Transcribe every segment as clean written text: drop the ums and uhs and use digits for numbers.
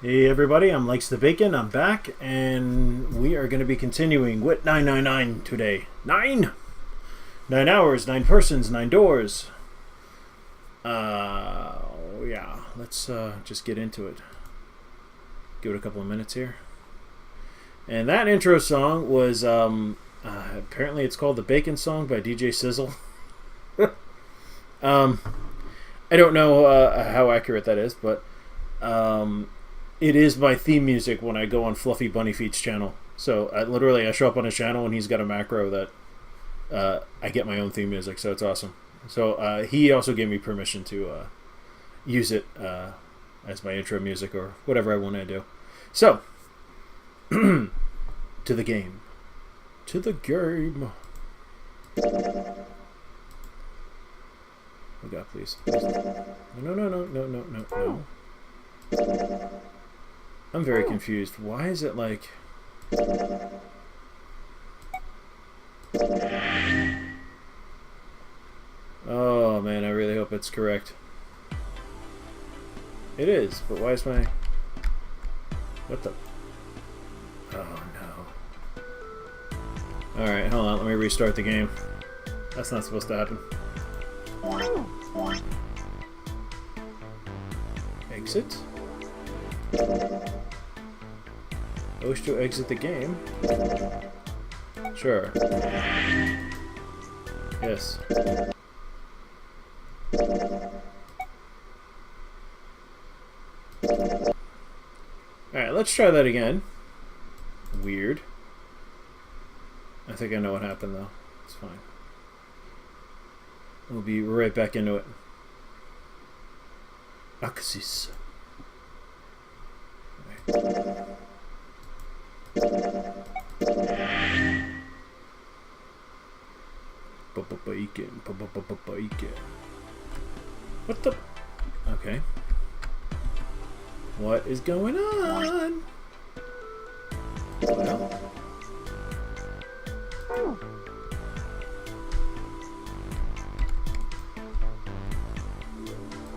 Hey everybody, I'm LikesTheBacon. I'm back, and we are going to be continuing with 999 today. 9 hours, 9 persons, 9 doors. Yeah, let's just get into it. Give it a couple of minutes here. And that intro song was, apparently it's called the Bacon Song by DJ Sizzle. I don't know how accurate that is, but it is my theme music when I go on Fluffy Bunny Feet's channel. So I show up on his channel and he's got a macro that I get my own theme music, so it's awesome. So he also gave me permission to use it as my intro music or whatever I want to do. So, to the game. To the game. Oh God, please. No. I'm very confused. Why is it like... Oh man, I really hope it's correct. It is, but why is my... What the... Oh no. Alright, hold on, let me restart the game. That's not supposed to happen. Exit? Wish to exit the game? Sure. Yes. Alright, let's try that again. Weird. I think I know what happened though. It's fine. We'll be right back into it. Axis. What the? Okay. What is going on? Well.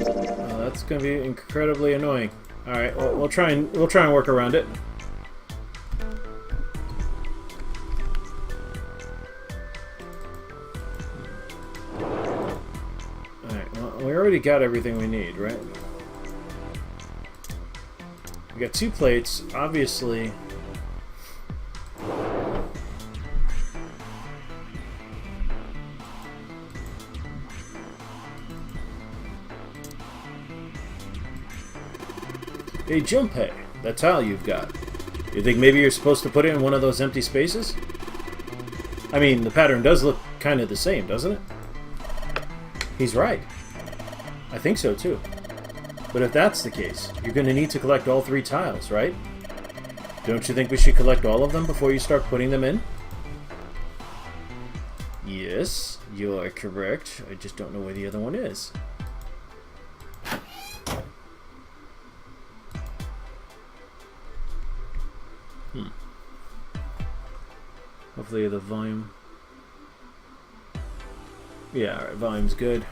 Oh, that's gonna be incredibly annoying. All right, well, we'll try and work around it. All right, well, we already got everything we need, right? We got 2 plates, obviously. Hey Junpei, that tile you've got. You think maybe you're supposed to put it in one of those empty spaces? I mean, the pattern does look kind of the same, doesn't it? He's right. I think so too. But if that's the case, you're going to need to collect all 3 tiles, right? Don't you think we should collect all of them before you start putting them in? Yes, you are correct. I just don't know where the other one is. Hopefully the volume... Yeah, alright, volume's good.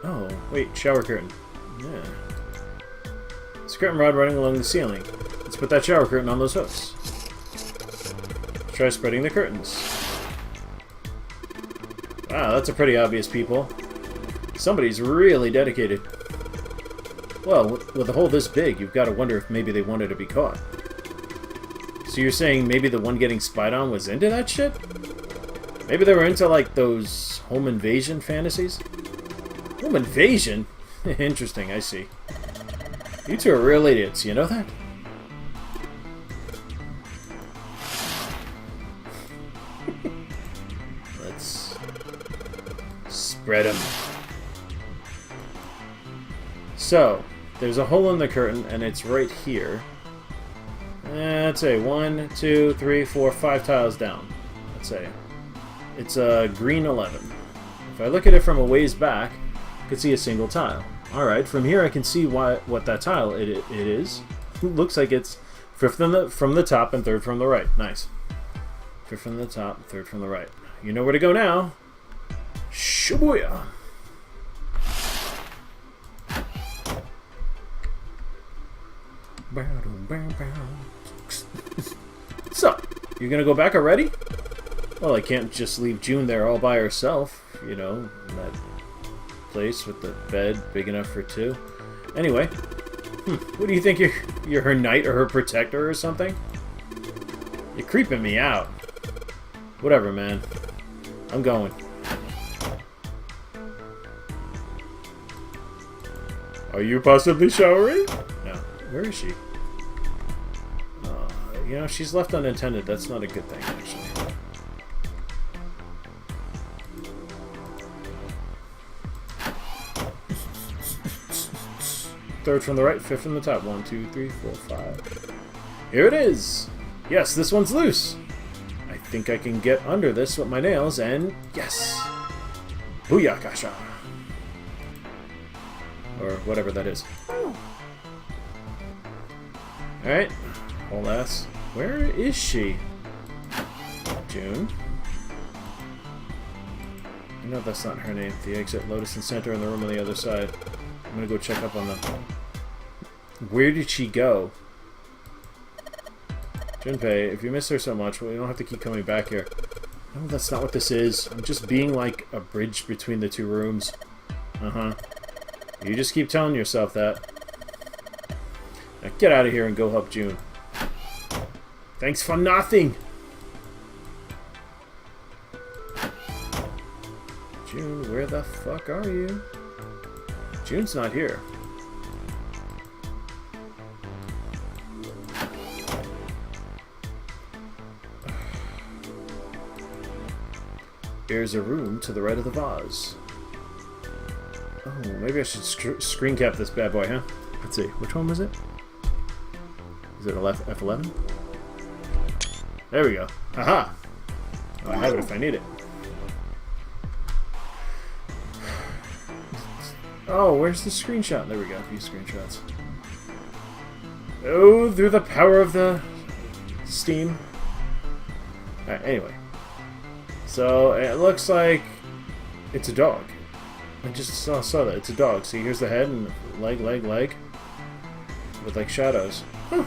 Oh, wait, shower curtain. Yeah. It's a curtain rod running along the ceiling. Let's put that shower curtain on those hooks. Try spreading the curtains. Wow, that's a pretty obvious people. Somebody's really dedicated. Well, with a hole this big, you've got to wonder if maybe they wanted to be caught. So you're saying maybe the one getting spied on was into that shit? Maybe they were into, like, those home invasion fantasies? Home invasion? Interesting, I see. You two are real idiots, you know that? Let's spread them. So, there's a hole in the curtain, and it's right here. Let's say 1, 2, 3, 4, 5 tiles down. Let's say it's a green 11. If I look at it from a ways back, I can see a single tile. Alright, from here I can see what that tile it is. It looks like it's Fifth from the top and third from the right. Nice. Fifth from the top, third from the right. You know where to go now. Shibuya. So, you're gonna go back already? Well, I can't just leave June there all by herself, you know, in that place with the bed big enough for two. Anyway, what do you think? You're her knight or her protector or something? You're creeping me out. Whatever, man. I'm going. Are you possibly showering? No. Where is she? You know, she's left unattended. That's not a good thing, actually. Third from the right, fifth from the top. 1, 2, 3, 4, 5. Here it is! Yes, this one's loose. I think I can get under this with my nails, and yes! Booyakasha! Or whatever that is. Alright. Whole ass. Where is she? June? No, that's not her name. The exit, Lotus and Center in the room on the other side. I'm gonna go check up on them. Where did she go? Junpei, if you miss her so much, well, you don't have to keep coming back here. No, that's not what this is. I'm just being like a bridge between the two rooms. Uh-huh. You just keep telling yourself that. Now get out of here and go help June. Thanks for nothing! June, where the fuck are you? June's not here. There's a room to the right of the vase. Oh, maybe I should screen cap this bad boy, huh? Let's see. Which one was it? Is it F11? There we go. Haha! Oh, I have it if I need it. Oh, where's the screenshot? There we go. View screenshots. Oh, through the power of the Steam. Alright, anyway. So, it looks like it's a dog. I just saw that. It's a dog. See, here's the head and leg. With, like, shadows. Huh.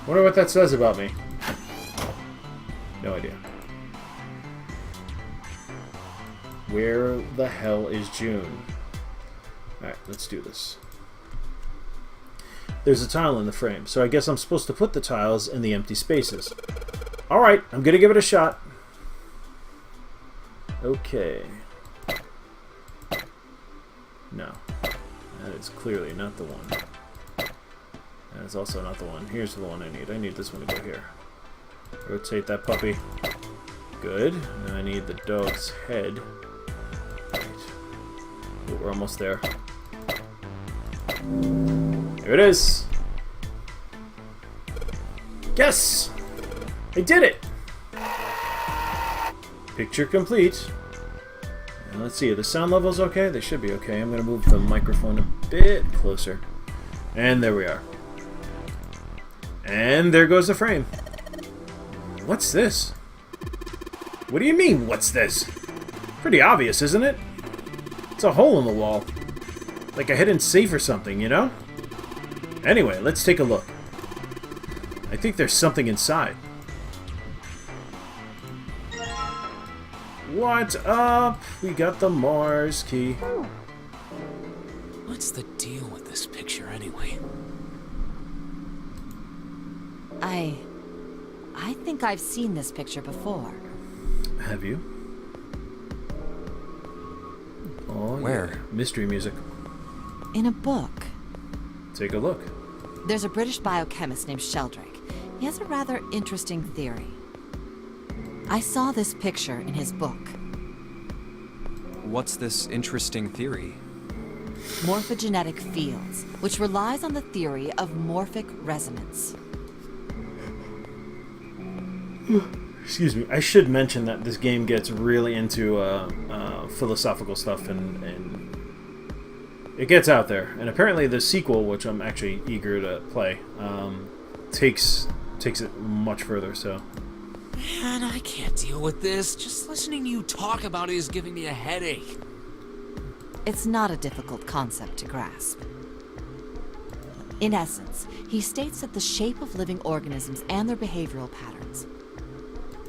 Wonder what that says about me. No idea. Where the hell is June? Alright, let's do this. There's a tile in the frame, so I guess I'm supposed to put the tiles in the empty spaces. Alright, I'm gonna give it a shot. Okay. No. That is clearly not the one. That is also not the one. Here's the one I need. I need this one to go here. Rotate that puppy. Good. Now I need the dog's head. Right. Oh, we're almost there. There it is! Yes! I did it! Picture complete. And let's see, are the sound levels okay? They should be okay. I'm going to move the microphone a bit closer. And there we are. And there goes the frame. What's this? What do you mean, what's this? Pretty obvious, isn't it? It's a hole in the wall. Like a hidden safe or something, you know? Anyway, let's take a look. I think there's something inside. What up? We got the Mars key. What's the deal with this picture anyway? I think I've seen this picture before. Have you? Oh, where? Yeah. Mystery music. In a book. Take a look. There's a British biochemist named Sheldrake. He has a rather interesting theory. I saw this picture in his book. What's this interesting theory? Morphogenetic fields, which relies on the theory of morphic resonance. Excuse me. I should mention that this game gets really into philosophical stuff and it gets out there, and apparently the sequel, which I'm actually eager to play, takes it much further. So, Man, I can't deal with this. Just listening to you talk about it is giving me a headache. It's not a difficult concept to grasp. In essence, he states that the shape of living organisms and their behavioral patterns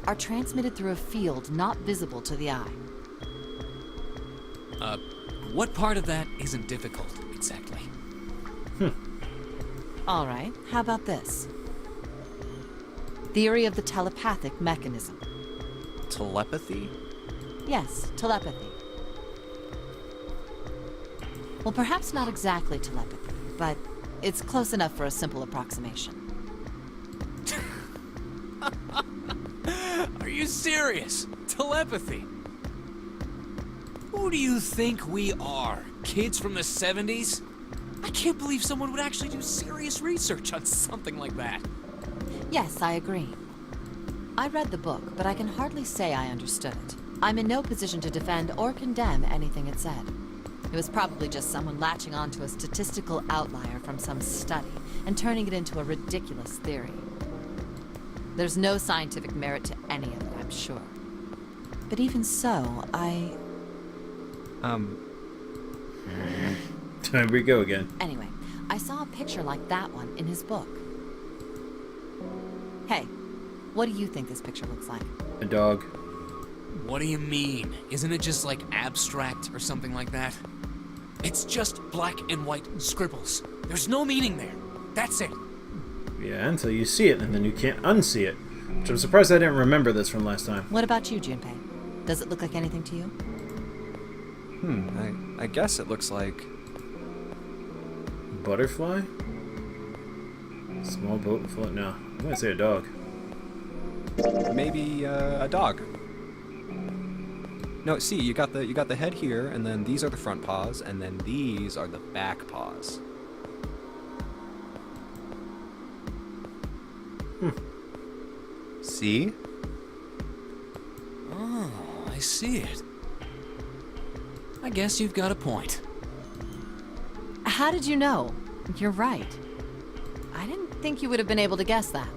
are transmitted through a field not visible to the eye. What part of that isn't difficult, exactly? All right, how about this? Theory of the telepathic mechanism. Telepathy? Yes, telepathy. Well, perhaps not exactly telepathy, but it's close enough for a simple approximation. Are you serious? Telepathy? Who do you think we are? Kids from the 70s? I can't believe someone would actually do serious research on something like that. Yes, I agree. I read the book, but I can hardly say I understood it. I'm in no position to defend or condemn anything it said. It was probably just someone latching onto a statistical outlier from some study and turning it into a ridiculous theory. There's no scientific merit to any of it, I'm sure. But even so, Time we go again. Anyway, I saw a picture like that one in his book. Hey, what do you think this picture looks like? A dog. What do you mean? Isn't it just like abstract or something like that? It's just black and white scribbles. There's no meaning there. That's it. Yeah, until you see it, and then you can't unsee it. Which I'm surprised I didn't remember this from last time. What about you, Junpei? Does it look like anything to you? I guess it looks like... Butterfly? Small boat float? No, I'm gonna say a dog. maybe a dog. No, see, you got the head here, and then these are the front paws, and then these are the back paws. See? Oh, I see it. I guess you've got a point. How did you know? You're right. I didn't think you would have been able to guess that.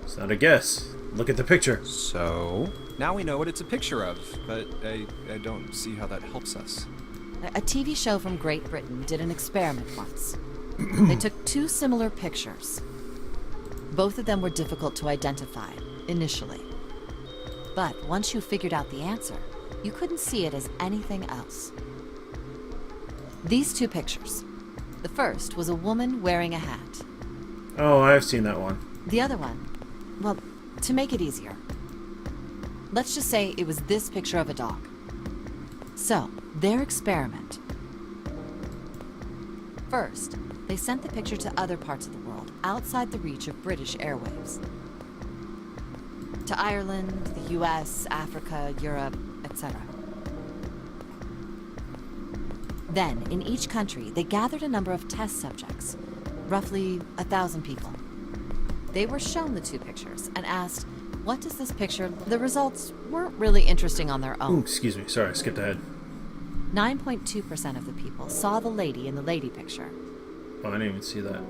It's not a guess. Look at the picture. So, now we know what it's a picture of, but I don't see how that helps us. A TV show from Great Britain did an experiment once. They took two similar pictures. Both of them were difficult to identify, initially. But once you figured out the answer, you couldn't see it as anything else. These two pictures. The first was a woman wearing a hat. Oh, I've seen that one. The other one, well, to make it easier, let's just say it was this picture of a dog. So, their experiment. First, they sent the picture to other parts of the world, outside the reach of British airwaves. To Ireland, the US, Africa, Europe, etc. Then, in each country, they gathered a number of test subjects, roughly 1,000 people. They were shown the two pictures and asked, what does this picture... The results weren't really interesting on their own. Ooh, excuse me. Sorry, I skipped ahead. 9.2% of the people saw the lady in the lady picture. Oh, I didn't even see that.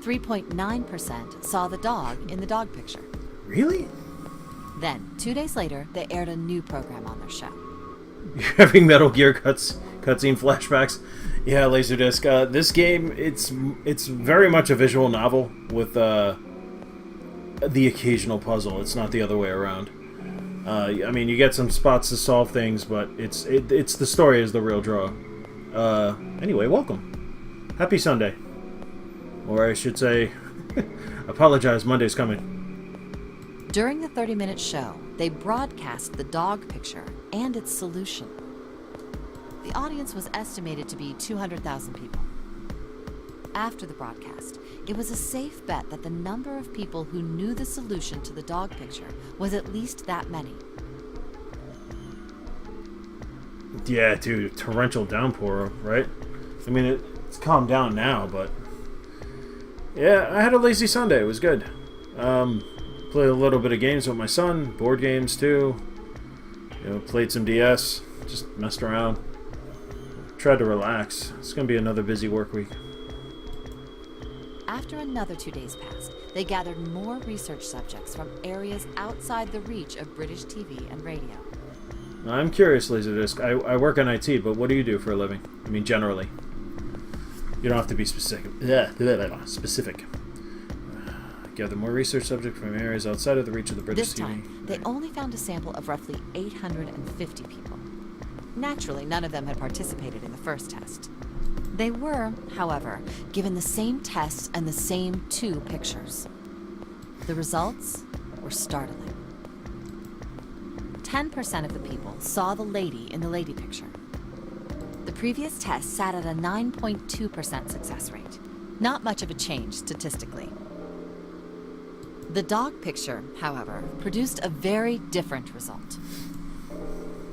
3.9% saw the dog in the dog picture. Really? Then, 2 days later, they aired a new program on their show. You're having Metal Gear cutscene flashbacks. Yeah, Laserdisc. This game, it's very much a visual novel with the occasional puzzle. It's not the other way around. I mean, you get some spots to solve things, but it's the story is the real draw. Anyway, welcome. Happy Sunday. Or I should say, apologize, Monday's coming. During the 30-minute show, they broadcast the dog picture and its solution. The audience was estimated to be 200,000 people. After the broadcast, it was a safe bet that the number of people who knew the solution to the dog picture was at least that many. Yeah, dude, torrential downpour, right? I mean, it's calmed down now, but... Yeah, I had a lazy Sunday. It was good. Played a little bit of games with my son, board games too. You know, played some DS, just messed around. tried to relax. It's gonna be another busy work week. After another 2 days passed, they gathered more research subjects from areas outside the reach of British TV and radio. I'm curious, Laserdisc. I work in IT, but what do you do for a living? I mean, generally. You don't have to be specific. Specific. Gather more research subjects from areas outside of the reach of the British This TV. time, they only found a sample of roughly 850 people. Naturally, none of them had participated in the first test. They were, however, given the same tests and the same 2 pictures. The results were startling. 10% of the people saw the lady in the lady picture. The previous test sat at a 9.2% success rate. Not much of a change statistically. The dog picture, however, produced a very different result.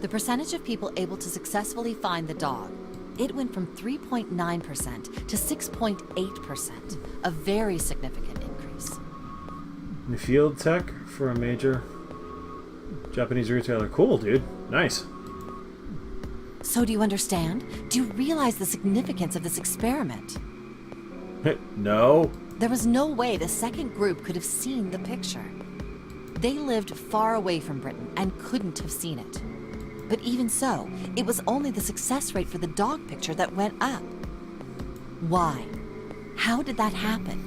The percentage of people able to successfully find the dog, it went from 3.9% to 6.8%, a very significant increase. The field tech for a major Japanese retailer. Cool, dude. Nice. So do you understand? Do you realize the significance of this experiment? No. There was no way the second group could have seen the picture. They lived far away from Britain and couldn't have seen it. But even so, it was only the success rate for the dog picture that went up. Why? How did that happen?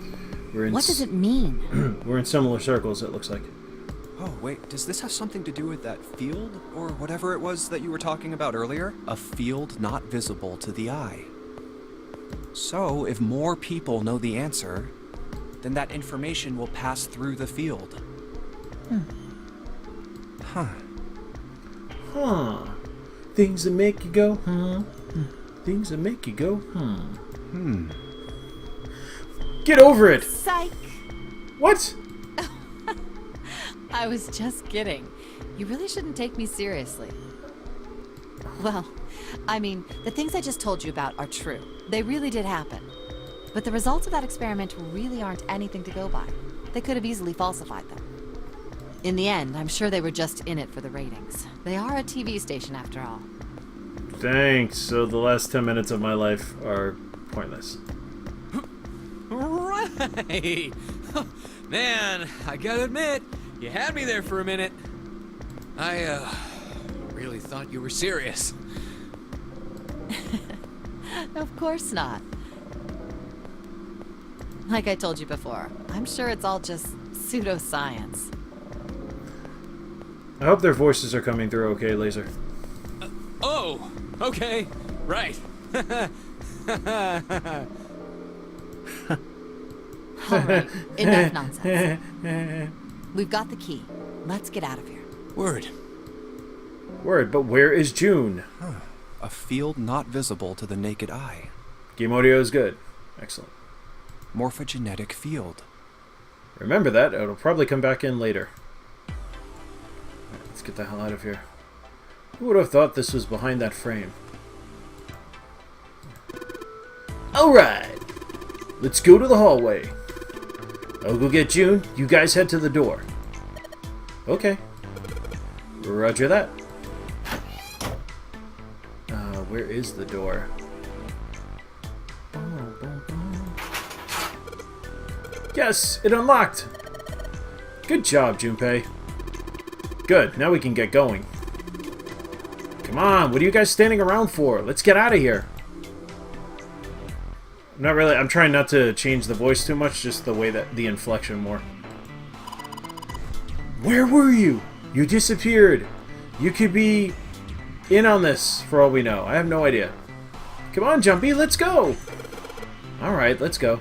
What does it mean? We're in similar circles, it looks like. Oh, wait, does this have something to do with that field? Or whatever it was that you were talking about earlier? A field not visible to the eye. So, if more people know the answer, then that information will pass through the field. Huh. Things that make you go, Things that make you go, Get over it! Psych! What? I was just kidding. You really shouldn't take me seriously. Well, I mean, the things I just told you about are true. They really did happen. But the results of that experiment really aren't anything to go by. They could have easily falsified them. In the end, I'm sure they were just in it for the ratings. They are a TV station after all. Thanks. So the last 10 minutes of my life are pointless. Right! Man, I gotta admit, you had me there for a minute. I, really thought you were serious. Of course not. Like I told you before, I'm sure it's all just pseudoscience. I hope their voices are coming through okay, Laser. Oh, okay, right. Alright, enough nonsense. We've got the key. Let's get out of here. Word. Word, but where is June? A field not visible to the naked eye. Game audio is good. Excellent. Morphogenetic field. Remember that. It'll probably come back in later. Let's get the hell out of here. Who would have thought this was behind that frame? Alright! Let's go to the hallway. I'll go get June. You guys head to the door. Okay. Roger that. Where is the door? Yes, it unlocked! Good job, Junpei. Good, now we can get going. Come on, what are you guys standing around for? Let's get out of here. I'm trying not to change the voice too much, just the way that the inflection more. Where were you? You disappeared. You could be in on this, for all we know. I have no idea. Come on, Jumpy, let's go! Alright, let's go.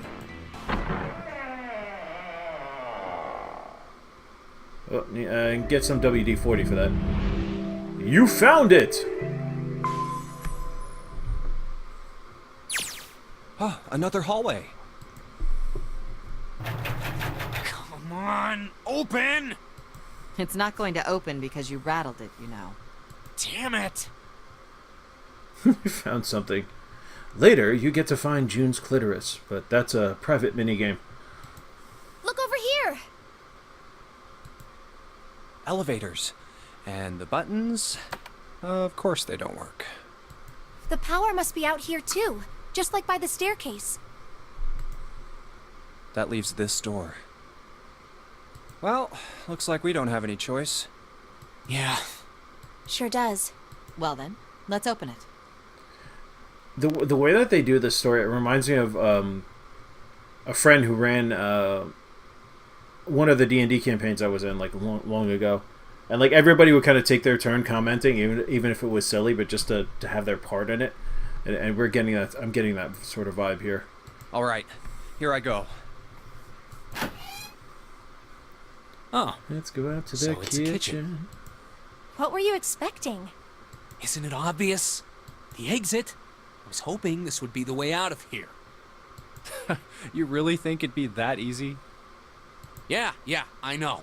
Oh, and get some WD-40 for that. You found it! Ah, another hallway. Come on, open! It's not going to open because you rattled it, you know. Damn it! You found something. Later, you get to find June's clitoris, but that's a private minigame. Look over here! Elevators. And the buttons, of course they don't work. The power must be out here too, just like by the staircase. That leaves this door. Well, looks like we don't have any choice. Yeah. Sure does. Well then, let's open it. The way that they do this story, it reminds me of a friend who ran one of the D&D campaigns I was in like long ago, and like everybody would kind of take their turn commenting, even if it was silly, but just to have their part in it, and we're getting that. I'm getting that sort of vibe here. All right, here I go. Oh, Let's go out to So the it's a kitchen. What were you expecting? isn't it obvious? The exit. I was hoping this would be the way out of here. You really think it'd be that easy? Yeah, I know.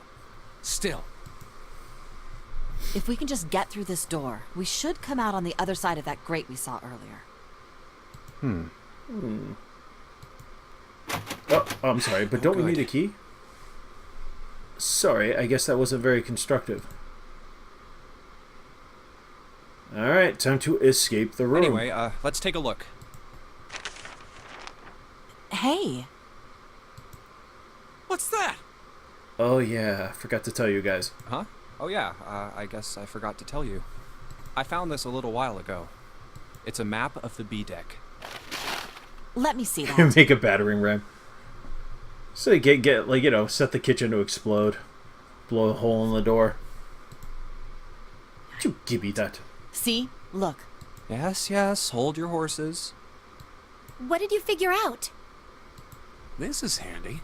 Still, If we can just get through this door, we should come out on the other side of that grate we saw earlier. Oh, I'm sorry, but don't we good. need a key? Sorry, I guess that wasn't very constructive. Alright, time to escape the room. Anyway, let's take a look. Hey, what's that? Oh yeah, forgot to tell you guys. Huh? Oh yeah, I guess I forgot to tell you. I found this a little while ago. It's a map of the B deck. let me see that. Make a battering ram. So get like, you know, set the kitchen to explode. Blow a hole in the door. You give me that. See? Look. Yes, hold your horses. What did you figure out? This is handy.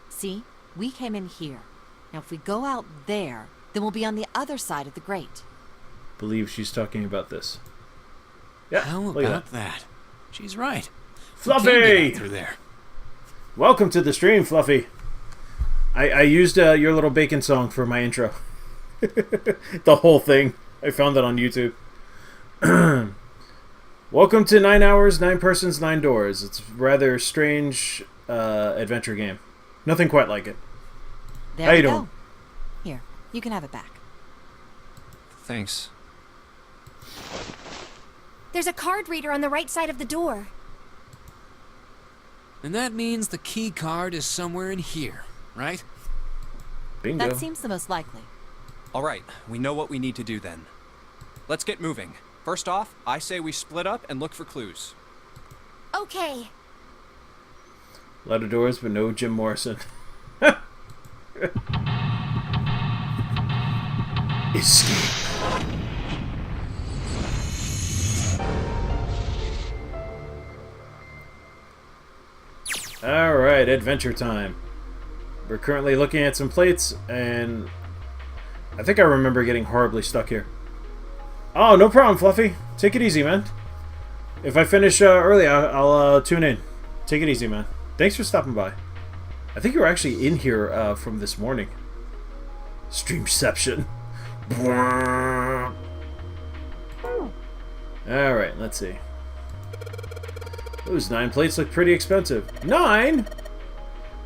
See? We came in here. Now if we go out there, then we'll be on the other side of the grate. Believe she's talking about this. Yeah, How look at about that. that? She's right. Fluffy! We can get out through there. Welcome to the stream, Fluffy. I used your little bacon song for my intro. The whole thing. I found it on YouTube. Welcome to 9 Hours, 9 Persons, 9 Doors. It's a rather strange adventure game. Nothing quite like it. There How we you go. doing? Here, you can have it back. Thanks. There's a card reader on the right side of the door. And that means the key card is somewhere in here, right? Bingo. That seems the most likely. All right, we know what we need to do then. Let's get moving. First off, I say we split up and look for clues. Okay. A lot of doors, but no Jim Morrison. Escape. Alright, adventure time. We're currently looking at some plates, and I think I remember getting horribly stuck here. Oh, no problem, Fluffy. Take it easy, man. If I finish early, I'll tune in. Take it easy, man. Thanks for stopping by. I think you were actually in here from this morning. Streamception. Alright, let's see. Those 9 plates look pretty expensive. 9?!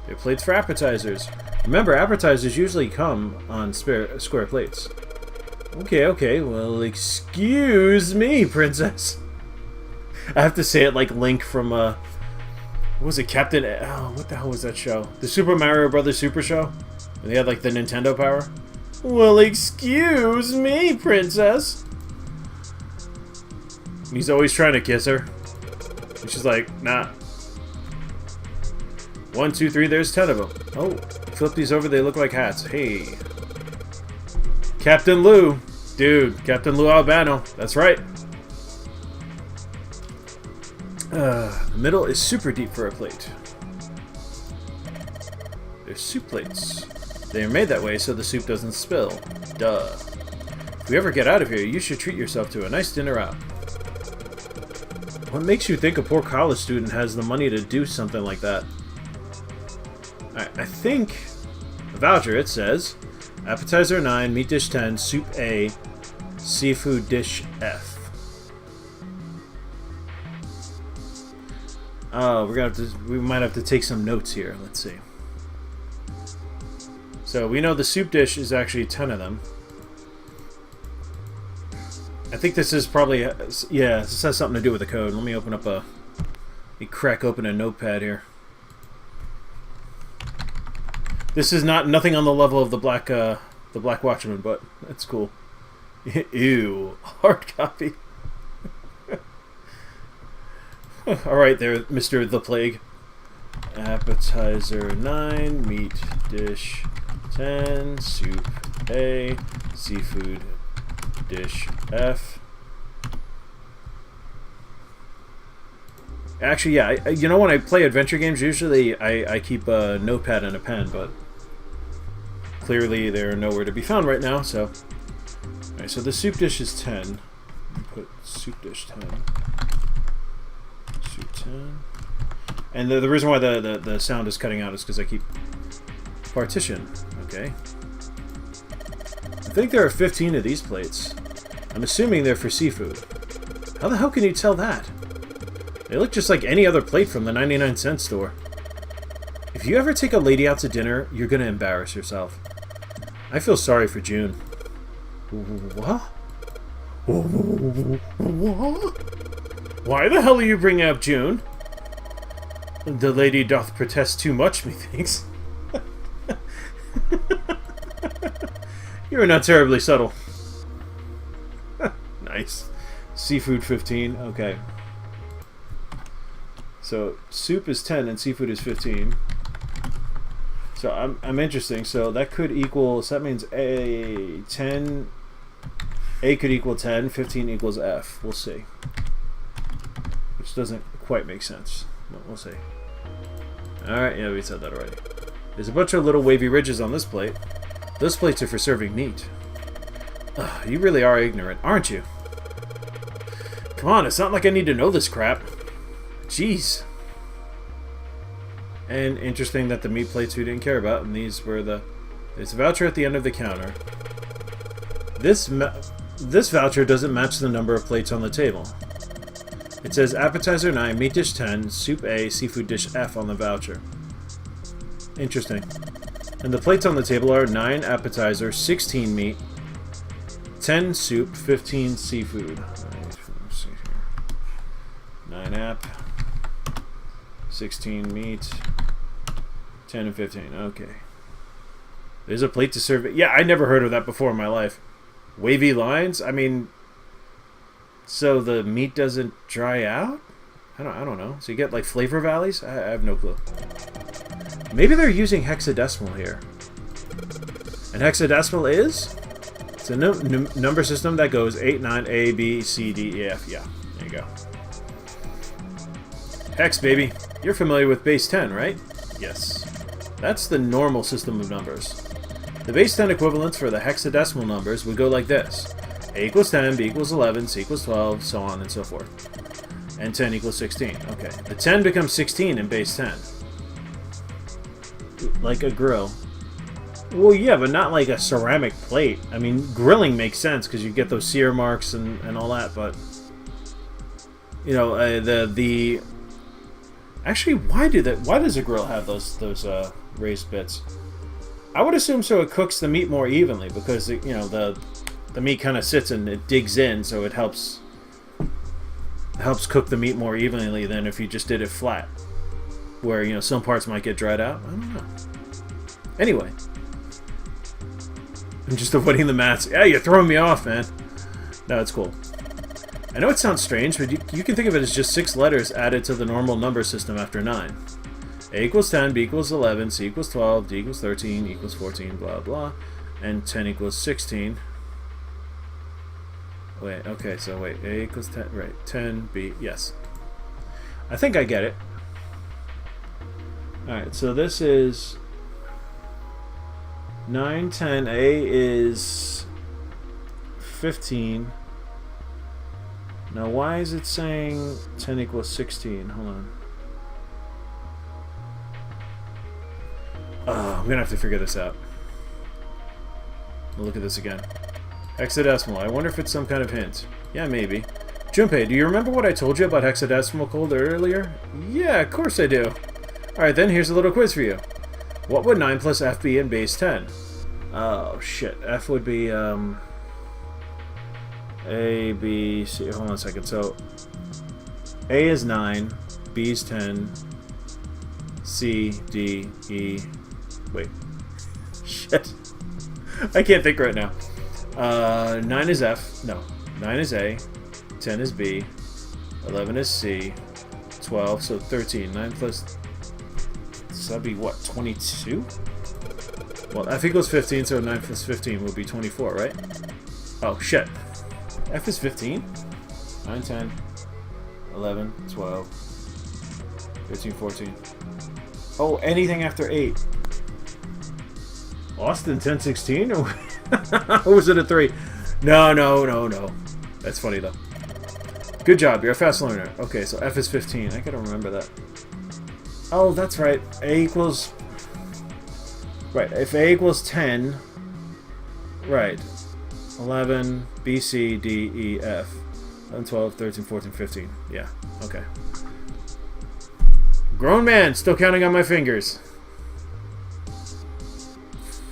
They're plates for appetizers. Remember, appetizers usually come on square plates. Okay, well, excuse me, princess. I have to say it like Link from, what was it, Captain... Oh, what the hell was that show? The Super Mario Brothers Super Show? And they had, like, the Nintendo power? Well, excuse me, princess. And he's always trying to kiss her. And she's like, nah. 1, 2, 3, there's 10 of them. Oh, flip these over, they look like hats. Hey. Captain Lou. Dude, Captain Lou Albano. That's right. The middle is super deep for a plate. They're soup plates. They are made that way so the soup doesn't spill. Duh. If we ever get out of here, you should treat yourself to a nice dinner out. What makes you think a poor college student has the money to do something like that? I think the voucher, it says appetizer 9, meat dish 10, soup A, seafood dish F. Oh, we might have to take some notes here. Let's see. So we know the soup dish is actually 10 of them. I think this is probably... yeah, this has something to do with the code. Let me open up a... Let me crack open a notepad here. This is nothing on the level of the Black Watchman, but that's cool. Ew. Hard copy. Alright there, Mr. The Plague. Appetizer 9, meat dish 10, soup A, seafood dish F. Actually, yeah, you know, when I play adventure games, usually I keep a notepad and a pen, but clearly they're nowhere to be found right now, so... Alright, so the soup dish is 10. Put soup dish 10. Soup 10. And the reason why the sound is cutting out is because I keep partition. Okay. I think there are 15 of these plates. I'm assuming they're for seafood. How the hell can you tell that? They look just like any other plate from the 99-cent store. If you ever take a lady out to dinner, you're gonna embarrass yourself. I feel sorry for June. What? What? Why the hell are you bringing up June? The lady doth protest too much, methinks. You're not terribly subtle. Nice. Seafood 15. Okay. So soup is 10 and seafood is 15. So I'm interesting. So that could equal. So that means A 10. A could equal 10. 15 equals F. We'll see. Which doesn't quite make sense. But we'll see. Alright, yeah, we said that already. There's a bunch of little wavy ridges on this plate. Those plates are for serving meat. Ugh, you really are ignorant, aren't you? Come on, it's not like I need to know this crap. Jeez. And interesting that the meat plates we didn't care about, and these were the... There's a voucher at the end of the counter. This voucher doesn't match the number of plates on the table. It says appetizer 9, meat dish 10, soup A, seafood dish F on the voucher. Interesting. And the plates on the table are 9 appetizer, 16 meat, 10 soup, 15 seafood. Let's see here. 9 app, 16 meat, 10 and 15. Okay. There's a plate to serve it. Yeah, I never heard of that before in my life. Wavy lines? I mean... So the meat doesn't dry out? I don't know. So you get like flavor valleys? I have no clue. Maybe they're using hexadecimal here. And hexadecimal is? It's a number system that goes 8, 9, A, B, C, D, E, F. Yeah, there you go. Hex, baby. You're familiar with base 10, right? Yes. That's the normal system of numbers. The base 10 equivalents for the hexadecimal numbers would go like this. A equals 10, B equals 11, C equals 12, so on and so forth. And 10 equals 16. Okay. The 10 becomes 16 in base 10. Like a grill. Well, yeah, but not like a ceramic plate. I mean, grilling makes sense because you get those sear marks and all that, but... You know, Actually, why does a grill have those raised bits? I would assume so it cooks the meat more evenly because, you know, the meat kind of sits and it digs in, so it helps cook the meat more evenly than if you just did it flat, where, you know, some parts might get dried out. I don't know. Anyway, I'm just avoiding the maths. Yeah, you're throwing me off, man. No, it's cool. I know it sounds strange, but you can think of it as just 6 letters added to the normal number system after 9. A equals 10, B equals 11, C equals 12, D equals 13, E equals 14, blah blah, and 10 equals 16. Wait, okay, so wait, A equals 10, right, 10, B, yes. I think I get it. Alright, so this is 9, 10, A is 15. Now why is it saying 10 equals 16? Hold on. Oh, I'm gonna have to figure this out. I'll look at this again. Hexadecimal. I wonder if it's some kind of hint. Yeah, maybe. Junpei, do you remember what I told you about hexadecimal code earlier? Yeah, of course I do. Alright then, here's a little quiz for you. What would 9 plus F be in base 10? Oh, shit. F would be, A, B, C. Hold on a second. So A is 9, B is 10, C, D, E. Wait. Shit. I can't think right now. 9 is F. No. 9 is A. 10 is B. 11 is C. 12, so 13. 9 plus... So that'd be what, 22? Well, F equals 15, so 9 plus 15 would be 24, right? Oh, shit. F is 15? 9, 10, 11, 12, 13, 14. Oh, anything after 8. Austin 10, 16? Or was it a 3? No. That's funny, though. Good job, you're a fast learner. Okay, so F is 15. I gotta remember that. Oh, that's right. A equals... Right, if A equals 10... Right. 11, B, C, D, E, F. 11, 12, 13, 14, 15. Yeah, okay. Grown man, still counting on my fingers.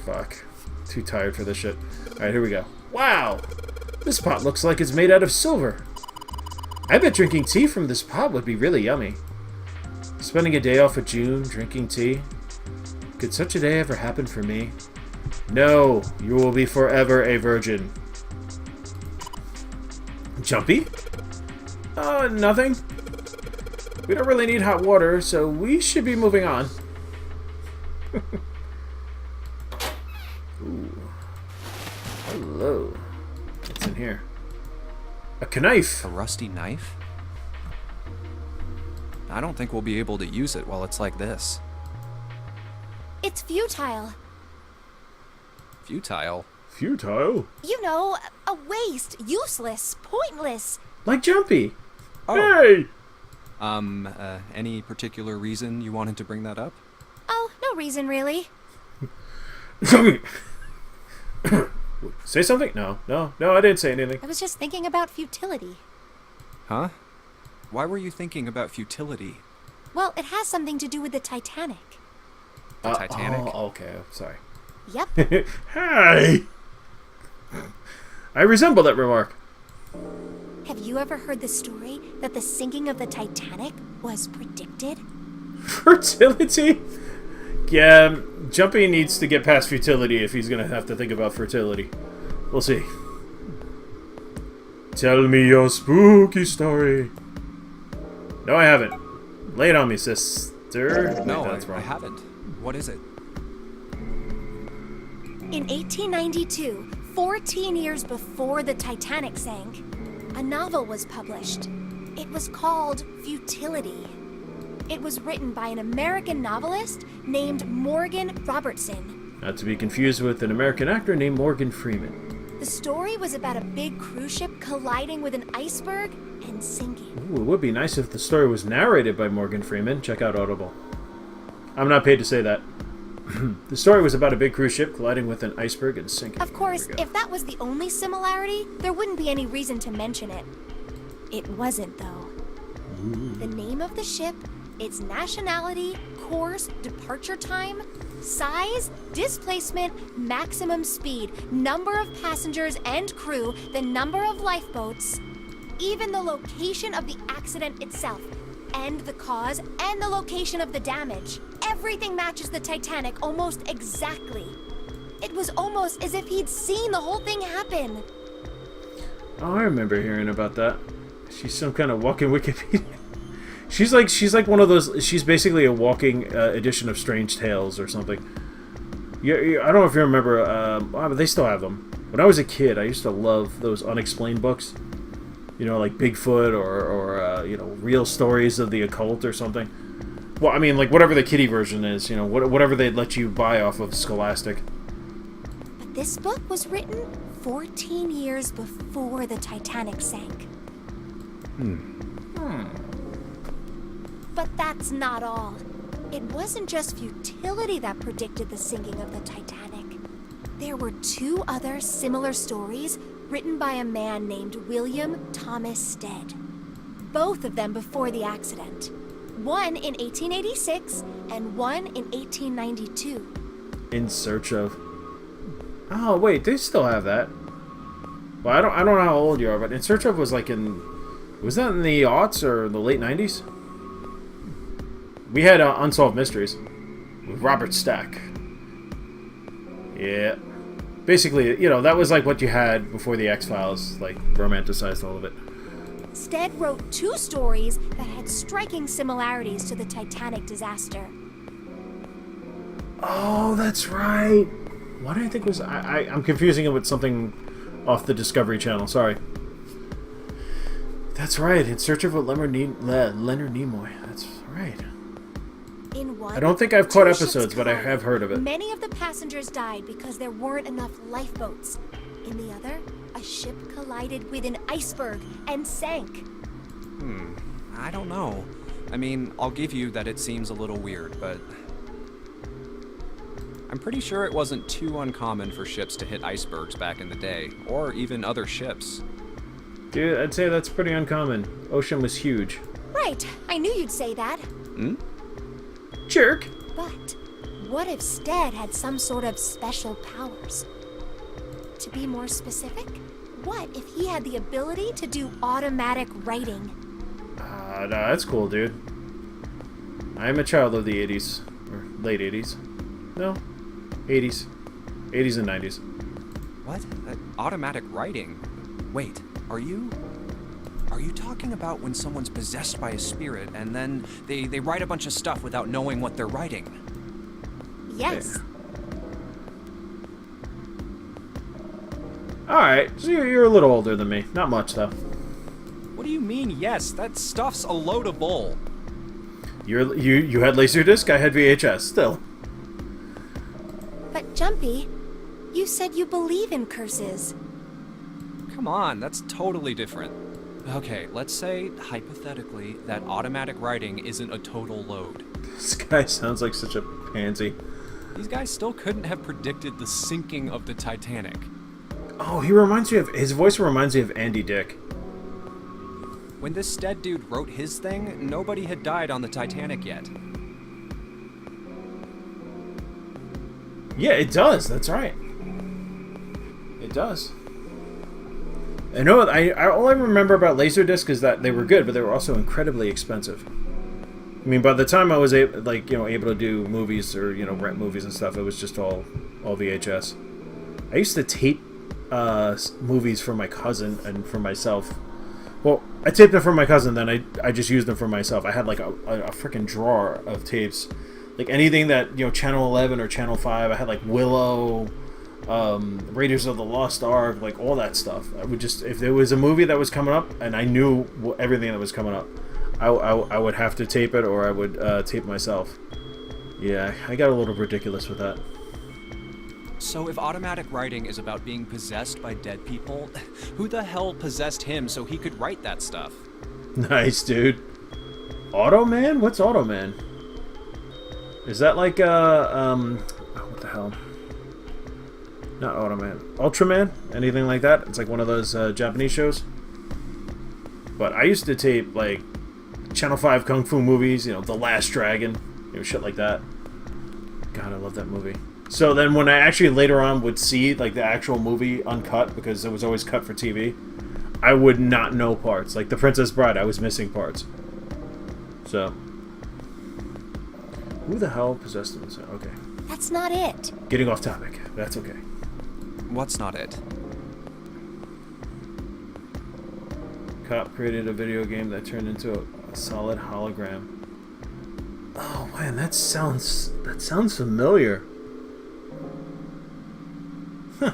Fuck. Too tired for this shit. Alright, here we go. Wow! This pot looks like it's made out of silver. I bet drinking tea from this pot would be really yummy. Spending a day off with June, drinking tea. Could such a day ever happen for me? No, you will be forever a virgin. Jumpy? Nothing. We don't really need hot water, so we should be moving on. Ooh. Hello. What's in here? A knife. A rusty knife? I don't think we'll be able to use it while it's like this. It's futile. Futile? Futile? You know, a waste, useless, pointless. Like Jumpy. Oh. Hey! Any particular reason you wanted to bring that up? Oh, no reason really. Say something? No, I didn't say anything. I was just thinking about futility. Huh? Why were you thinking about futility? Well, it has something to do with the Titanic. The Titanic? Oh, okay, sorry. Yep. Hey! I resemble that remark. Have you ever heard the story that the sinking of the Titanic was predicted? Fertility? Yeah, Jumpy needs to get past futility if he's gonna have to think about fertility. We'll see. Tell me your spooky story. No, I haven't. Lay it on me, sister. No, Wait, that's I wrong. haven't. What is it? In 1892, 14 years before the Titanic sank, a novel was published. It was called Futility. It was written by an American novelist named Morgan Robertson. Not to be confused with an American actor named Morgan Freeman. The story was about a big cruise ship colliding with an iceberg and sinking. Ooh, it would be nice if the story was narrated by Morgan Freeman. Check out Audible. I'm not paid to say that. The story was about a big cruise ship colliding with an iceberg and sinking. Of course, There we go. if that was the only similarity, there wouldn't be any reason to mention it. It wasn't, though. The name of the ship, its nationality, course, departure time, size, displacement, maximum speed, number of passengers and crew, the number of lifeboats, even the location of the accident itself, and the cause and the location of the damage. Everything matches the Titanic almost exactly. It was almost as if he'd seen the whole thing happen. Oh, I remember hearing about that. She's some kind of walking Wikipedia. She's like one of those. She's basically a walking edition of Strange Tales or something. Yeah, I don't know if you remember. But they still have them. When I was a kid, I used to love those unexplained books. You know, like Bigfoot or you know, real stories of the occult or something. Well, I mean, like whatever the kiddie version is. You know, whatever they'd let you buy off of Scholastic. But this book was written 14 years before the Titanic sank. But that's not all. It wasn't just futility that predicted the sinking of the Titanic. There were two other similar stories written by a man named William Thomas Stead. Both of them before the accident. One in 1886 and one in 1892. In search of... Oh, wait, they still have that. Well, I don't know how old you are, but In Search of was like was that in the aughts or the late 90s? We had Unsolved Mysteries with Robert Stack. Yeah. Basically, you know, that was like what you had before the X-Files, like, romanticized all of it. Stead wrote 2 stories that had striking similarities to the Titanic disaster. Oh, that's right. Why do I think it was... I'm confusing it with something off the Discovery Channel. Sorry. That's right. In Search of Leonard Nimoy. That's right. In one, I don't think I've caught 2 ships episodes, but I have heard of it. Many of the passengers died because there weren't enough lifeboats. In the other, a ship collided with an iceberg and sank. I don't know. I mean, I'll give you that it seems a little weird, but... I'm pretty sure it wasn't too uncommon for ships to hit icebergs back in the day, or even other ships. Dude, I'd say that's pretty uncommon. Ocean was huge. Right, I knew you'd say that. Jerk. But what if Stead had some sort of special powers? To be more specific, what if he had the ability to do automatic writing? No, that's cool, dude. I'm a child of the 80s. Or late 80s. No, 80s. 80s and 90s. What? Automatic writing? Wait, are you talking about when someone's possessed by a spirit and then they write a bunch of stuff without knowing what they're writing? Yes. Alright, so you're a little older than me. Not much, though. What do you mean, yes? That stuff's a load of bull. You had Laserdisc, I had VHS, still. But Jumpy, you said you believe in curses. Come on, that's totally different. Okay, let's say, hypothetically, that automatic writing isn't a total load. This guy sounds like such a pansy. These guys still couldn't have predicted the sinking of the Titanic. Oh, his voice reminds me of Andy Dick. When this Stead dude wrote his thing, nobody had died on the Titanic yet. Yeah, it does. That's right. It does. I know. All I remember about Laserdisc is that they were good, but they were also incredibly expensive. I mean, by the time I was able to do movies or rent movies and stuff, it was just all VHS. I used to tape movies for my cousin and for myself. Well, I taped them for my cousin, then I just used them for myself. I had like a freaking drawer of tapes, like anything that Channel 11 or Channel 5. I had like Willow, Raiders of the Lost Ark, like all that stuff. I would just, if there was a movie that was coming up and I knew everything that was coming up, I would have to tape it, or I would tape myself. Yeah, I got a little ridiculous with that. So if automatic writing is about being possessed by dead people, who the hell possessed him so he could write that stuff? Nice, dude. Automan? What's Automan? Is that like what the hell? Not Automan. Ultraman? Anything like that? It's like one of those Japanese shows. But I used to tape like Channel 5 Kung Fu movies, The Last Dragon, shit like that. God, I love that movie. So then when I actually later on would see like the actual movie uncut, because it was always cut for TV, I would not know parts. Like The Princess Bride, I was missing parts. So, who the hell possessed him? Okay. That's not it. Getting off topic. That's okay. What's not it? Cop created a video game that turned into a solid hologram. Oh man, that sounds familiar. Huh.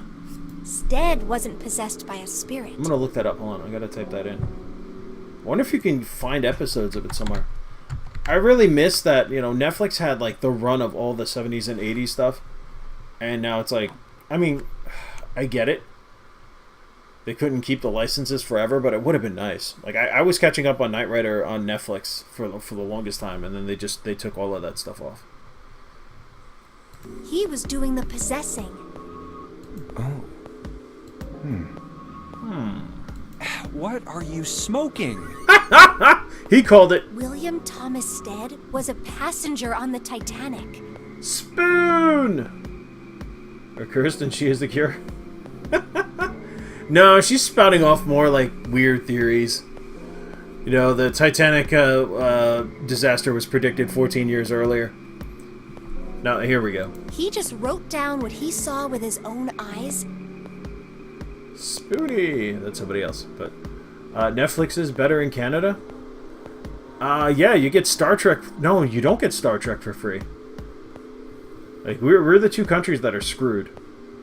Stead wasn't possessed by a spirit. I'm gonna look that up. Hold on, I gotta type that in. I wonder if you can find episodes of it somewhere. I really miss that, Netflix had like the run of all the 70s and 80s stuff, and now it's like, I mean, I get it. They couldn't keep the licenses forever, but it would have been nice. Like I was catching up on Knight Rider on Netflix for the longest time, and then they took all of that stuff off. He was doing the possessing. Oh. What are you smoking? He called it William Thomas Stead was a passenger on the Titanic. Spoon. Or Kirsten, she is the cure. No, she's spouting off more like weird theories. You know, the Titanic disaster was predicted 14 years earlier. Now, here we go. He just wrote down what he saw with his own eyes. Spooty. That's somebody else. But Netflix is better in Canada? Yeah, you get Star Trek. No, you don't get Star Trek for free. Like, we're the two countries that are screwed.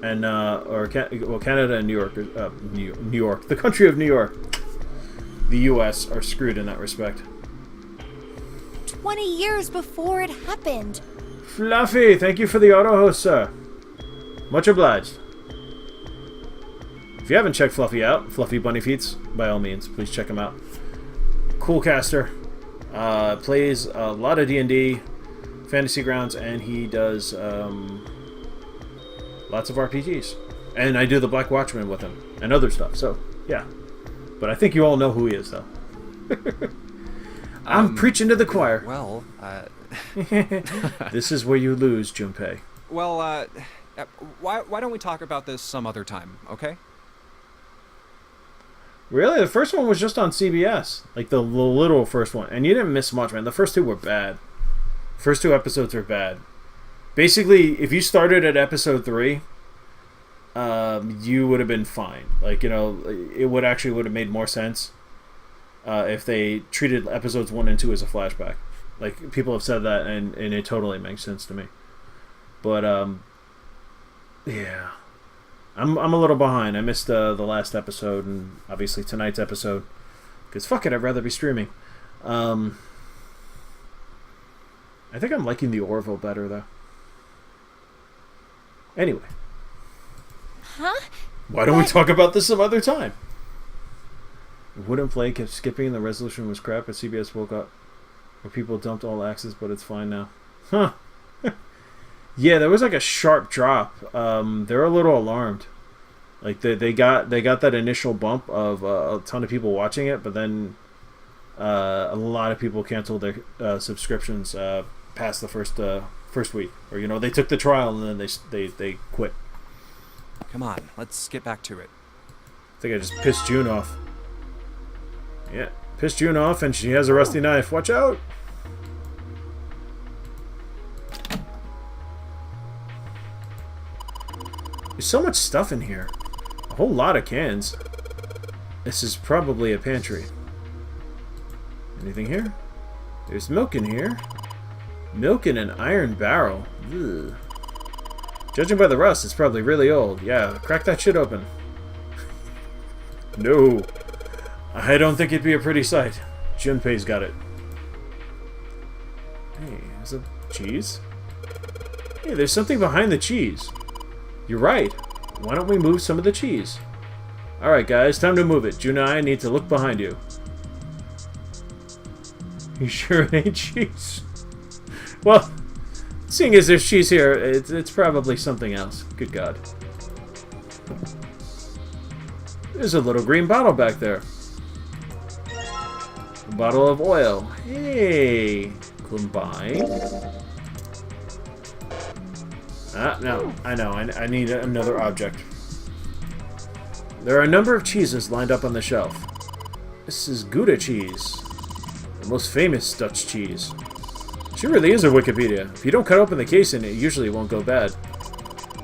And, Canada and New York. New York. The country of New York. The U.S. are screwed in that respect. 20 years before it happened. Fluffy, thank you for the auto host, sir. Much obliged. If you haven't checked Fluffy out, Fluffy Bunny Feets, by all means, please check him out. Cool caster. Plays a lot of D&D, Fantasy Grounds, and he does lots of RPGs. And I do the Black Watchman with him, and other stuff, so, yeah. But I think you all know who he is, though. I'm preaching to the choir. Well, This is where you lose, Junpei. Well, why don't we talk about this some other time, okay? Really? The first one was just on CBS. Like, the literal first one. And you didn't miss much, man. The first two were bad. First two episodes are bad. Basically, if you started at episode 3, you would have been fine. Like, you know, it would have made more sense if they treated episodes 1 and 2 as a flashback. Like, people have said that, and it totally makes sense to me. But, yeah. I'm a little behind. I missed the last episode, and obviously tonight's episode. Because, fuck it, I'd rather be streaming. I think I'm liking the Orville better, though. Anyway. Huh? Why don't we talk about this some other time? Wooden Play kept skipping, and the resolution was crap, but CBS woke up. Where people dumped all access, but it's fine now. Huh. Yeah, there was like a sharp drop. They're a little alarmed. Like they got that initial bump of a ton of people watching it, but then a lot of people canceled their subscriptions past the first week, or you know they took the trial and then they quit. Come on, let's get back to it. I think I just pissed June off. Yeah, pissed June off, and she has a rusty knife. Watch out! There's so much stuff in here. A whole lot of cans. This is probably a pantry. Anything here? There's milk in here. Milk in an iron barrel. Ugh. Judging by the rust, it's probably really old. Yeah, crack that shit open. No. I don't think it'd be a pretty sight. Junpei's got it. Hey, there's a cheese? Hey, there's something behind the cheese. You're right. Why don't we move some of the cheese? Alright guys, time to move it. June and I need to look behind you. You sure it ain't cheese? Well, seeing as there's cheese here, it's probably something else. Good God. There's a little green bottle back there. A bottle of oil. Hey! Combine. No. I know. I need another object. There are a number of cheeses lined up on the shelf. This is Gouda cheese. The most famous Dutch cheese. She really is a Wikipedia. If you don't cut open the casing, it usually won't go bad.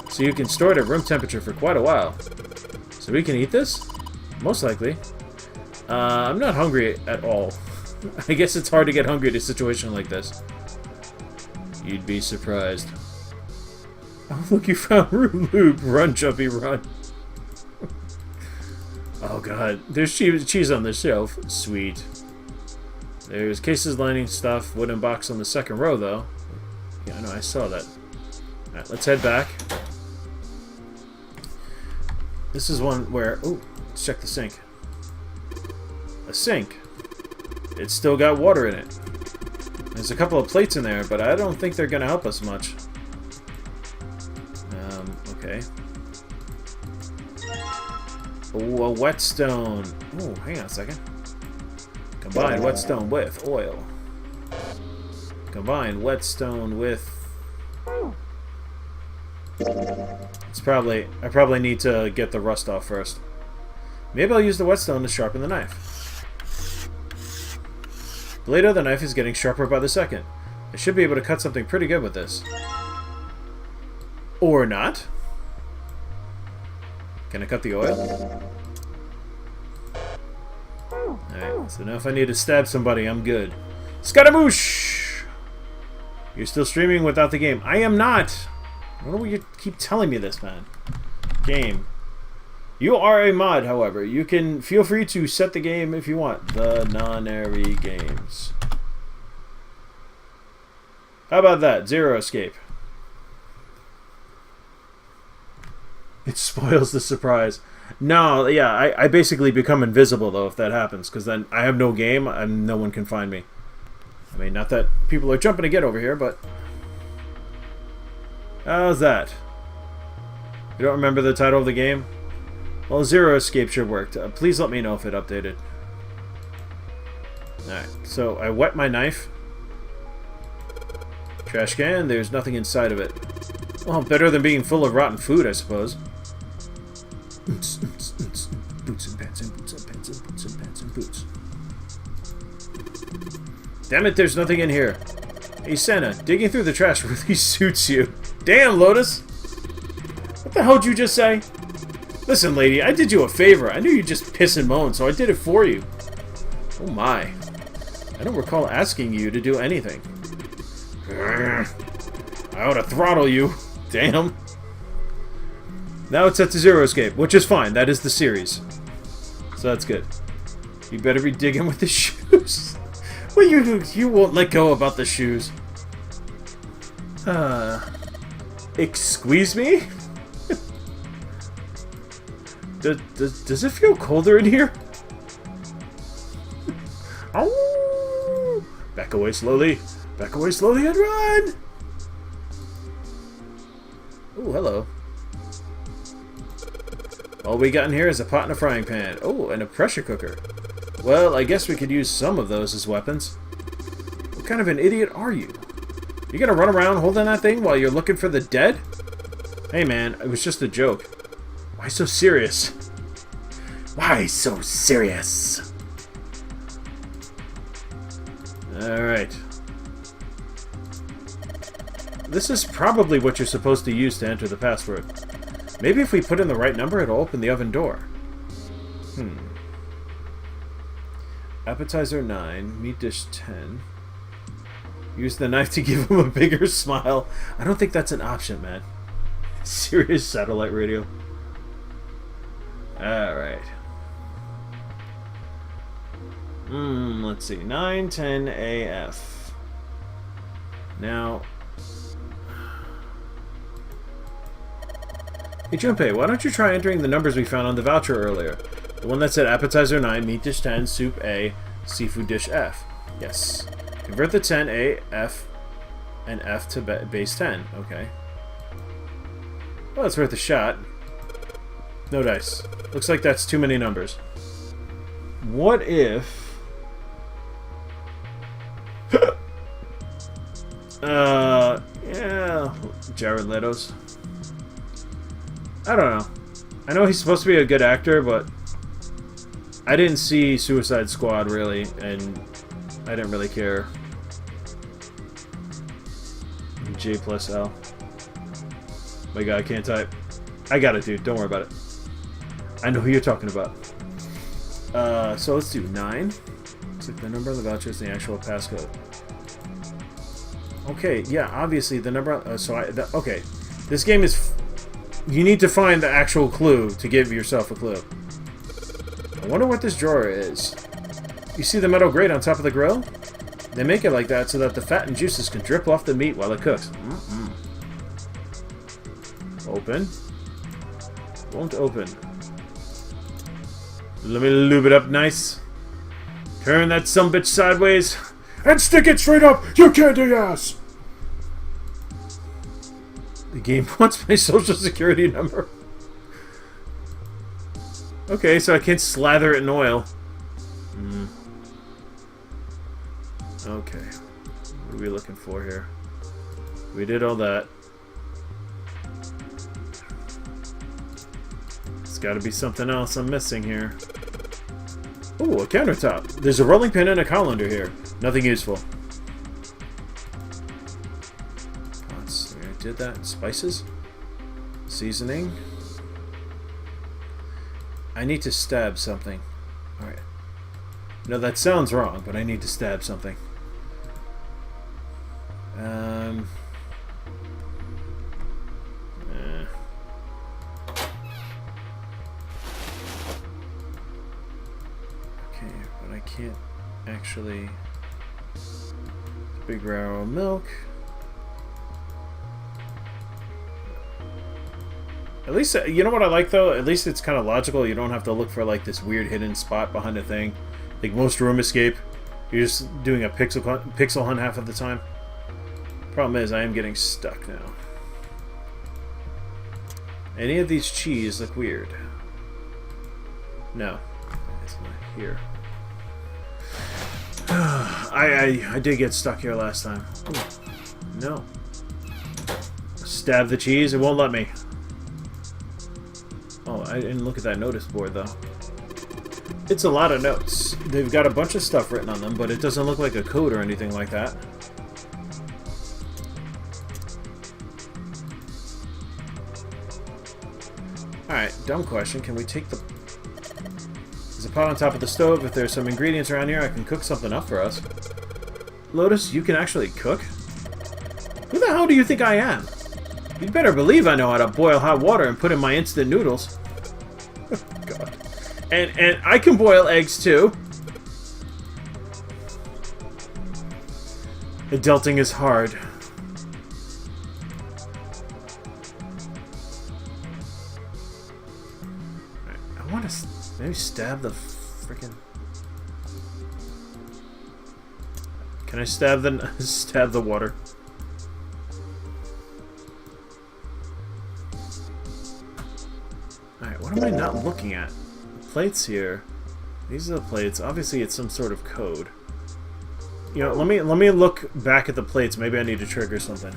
So you can store it at room temperature for quite a while. So we can eat this? Most likely. I'm not hungry at all. I guess it's hard to get hungry in a situation like this. You'd be surprised. Oh, look, you found Root Loop. Run, Jumpy, run. Oh, God. There's cheese on the shelf. Sweet. There's cases lining stuff. Wooden box on the second row, though. Yeah, I know. I saw that. Alright, let's head back. This is one where... Oh, let's check the sink. A sink. It's still got water in it. There's a couple of plates in there, but I don't think they're going to help us much. Okay. Oh, a whetstone. Oh, hang on a second. Combine whetstone with oil. Combine whetstone with... It's probably... I probably need to get the rust off first. Maybe I'll use the whetstone to sharpen the knife. The blade of the knife is getting sharper by the second. I should be able to cut something pretty good with this. Or not. Can I cut the oil? Alright, so now if I need to stab somebody, I'm good. Scaramouche! You're still streaming without the game. I am not! I don't know why you keep telling me this, man. Game. You are a mod, however. You can feel free to set the game if you want. The non-airy games. How about that? Zero escape. It spoils the surprise. No, yeah, I basically become invisible, though, if that happens. Because then I have no game, and no one can find me. I mean, not that people are jumping to get over here, but... How's that? You don't remember the title of the game? Well, Zero Escape sure worked. Please let me know if it updated. Alright, so I wet my knife. Trash can, there's nothing inside of it. Well, better than being full of rotten food, I suppose. Boots and pants and boots and pants and boots and pants and boots. Damn it, there's nothing in here. Hey, Santa, digging through the trash really suits you. Damn, Lotus! What the hell did you just say? Listen, lady, I did you a favor. I knew you'd just piss and moan, so I did it for you. Oh my. I don't recall asking you to do anything. I ought to throttle you. Damn. Now it's set to Zero Escape, which is fine. That is the series. So that's good. You better be digging with the shoes. Well, you won't let go about the shoes. Excuse me? Does it feel colder in here? Oh! Back away slowly. Back away slowly and run! Oh, hello. All we got in here is a pot and a frying pan. Oh, and a pressure cooker. Well, I guess we could use some of those as weapons. What kind of an idiot are you? You gonna run around holding that thing while you're looking for the dead? Hey man, it was just a joke. Why so serious? Why so serious? Alright. This is probably what you're supposed to use to enter the password. Maybe if we put in the right number, it'll open the oven door. Appetizer 9, meat dish 10. Use the knife to give him a bigger smile. I don't think that's an option, man. Serious satellite radio. Alright. Let's see. 910 AF. Now... Hey Junpei, why don't you try entering the numbers we found on the voucher earlier? The one that said appetizer 9, meat dish 10, soup A, seafood dish F. Yes. Convert the 10 A, F, and F to base 10. Okay. Well, it's worth a shot. No dice. Looks like that's too many numbers. What if... yeah, Jared Leto's. I don't know. I know he's supposed to be a good actor, but I didn't see Suicide Squad, really, and I didn't really care. J plus L. My God, I can't type. I got it, dude. Don't worry about it. I know who you're talking about. So let's do 9. Looks like the number on the voucher is the actual passcode. Okay, yeah, obviously the number... okay. This game is... You need to find the actual clue to give yourself a clue. I wonder what this drawer is. You see the metal grate on top of the grill? They make it like that so that the fat and juices can drip off the meat while it cooks. Open. Won't open. Let me lube it up nice. Turn that sumbitch sideways. And stick it straight up, you candy ass! The game wants my social security number. Okay, so I can't slather it in oil. Okay. What are we looking for here? We did all that. There's got to be something else I'm missing here. Ooh, a countertop. There's a rolling pin and a colander here. Nothing useful. Pots. I did that. Spices. Seasoning. I need to stab something. Alright. No, that sounds wrong, but I need to stab something. Okay, but I can't actually... Big barrel of milk. At least, you know what I like though? At least it's kind of logical. You don't have to look for like this weird hidden spot behind a thing. Like most room escape, you're just doing a pixel hunt half of the time. Problem is, I am getting stuck now. Any of these cheese look weird? No. It's not here. I did get stuck here last time. Ooh. No. Stab the cheese, it won't let me. Oh, I didn't look at that notice board, though. It's a lot of notes. They've got a bunch of stuff written on them, but it doesn't look like a code or anything like that. Alright, dumb question. Can we take the... There's a pot on top of the stove. If there's some ingredients around here, I can cook something up for us. Lotus, you can actually cook? Who the hell do you think I am? You'd better believe I know how to boil hot water and put in my instant noodles. God. And I can boil eggs too. Adulting is hard. I want to maybe stab the freaking... Can I stab the water? Alright, what am I not looking at? Plates here. These are the plates. Obviously it's some sort of code. You know, let me look back at the plates. Maybe I need to trigger something.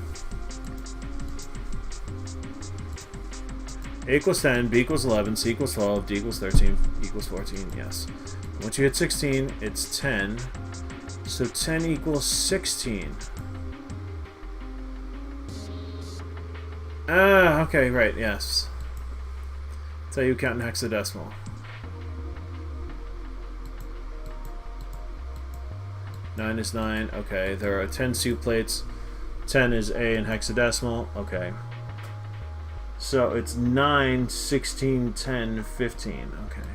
A equals 10, B equals 11, C equals 12, D equals 13, E equals 14, yes. Once you hit 16, it's 10. So 10 equals 16. Ah, okay, right, yes. That's how you count in hexadecimal. Nine is 9. Okay, there are 10 soup plates. 10 is A in hexadecimal. Okay. So it's 9, 16, 10, 15. Okay.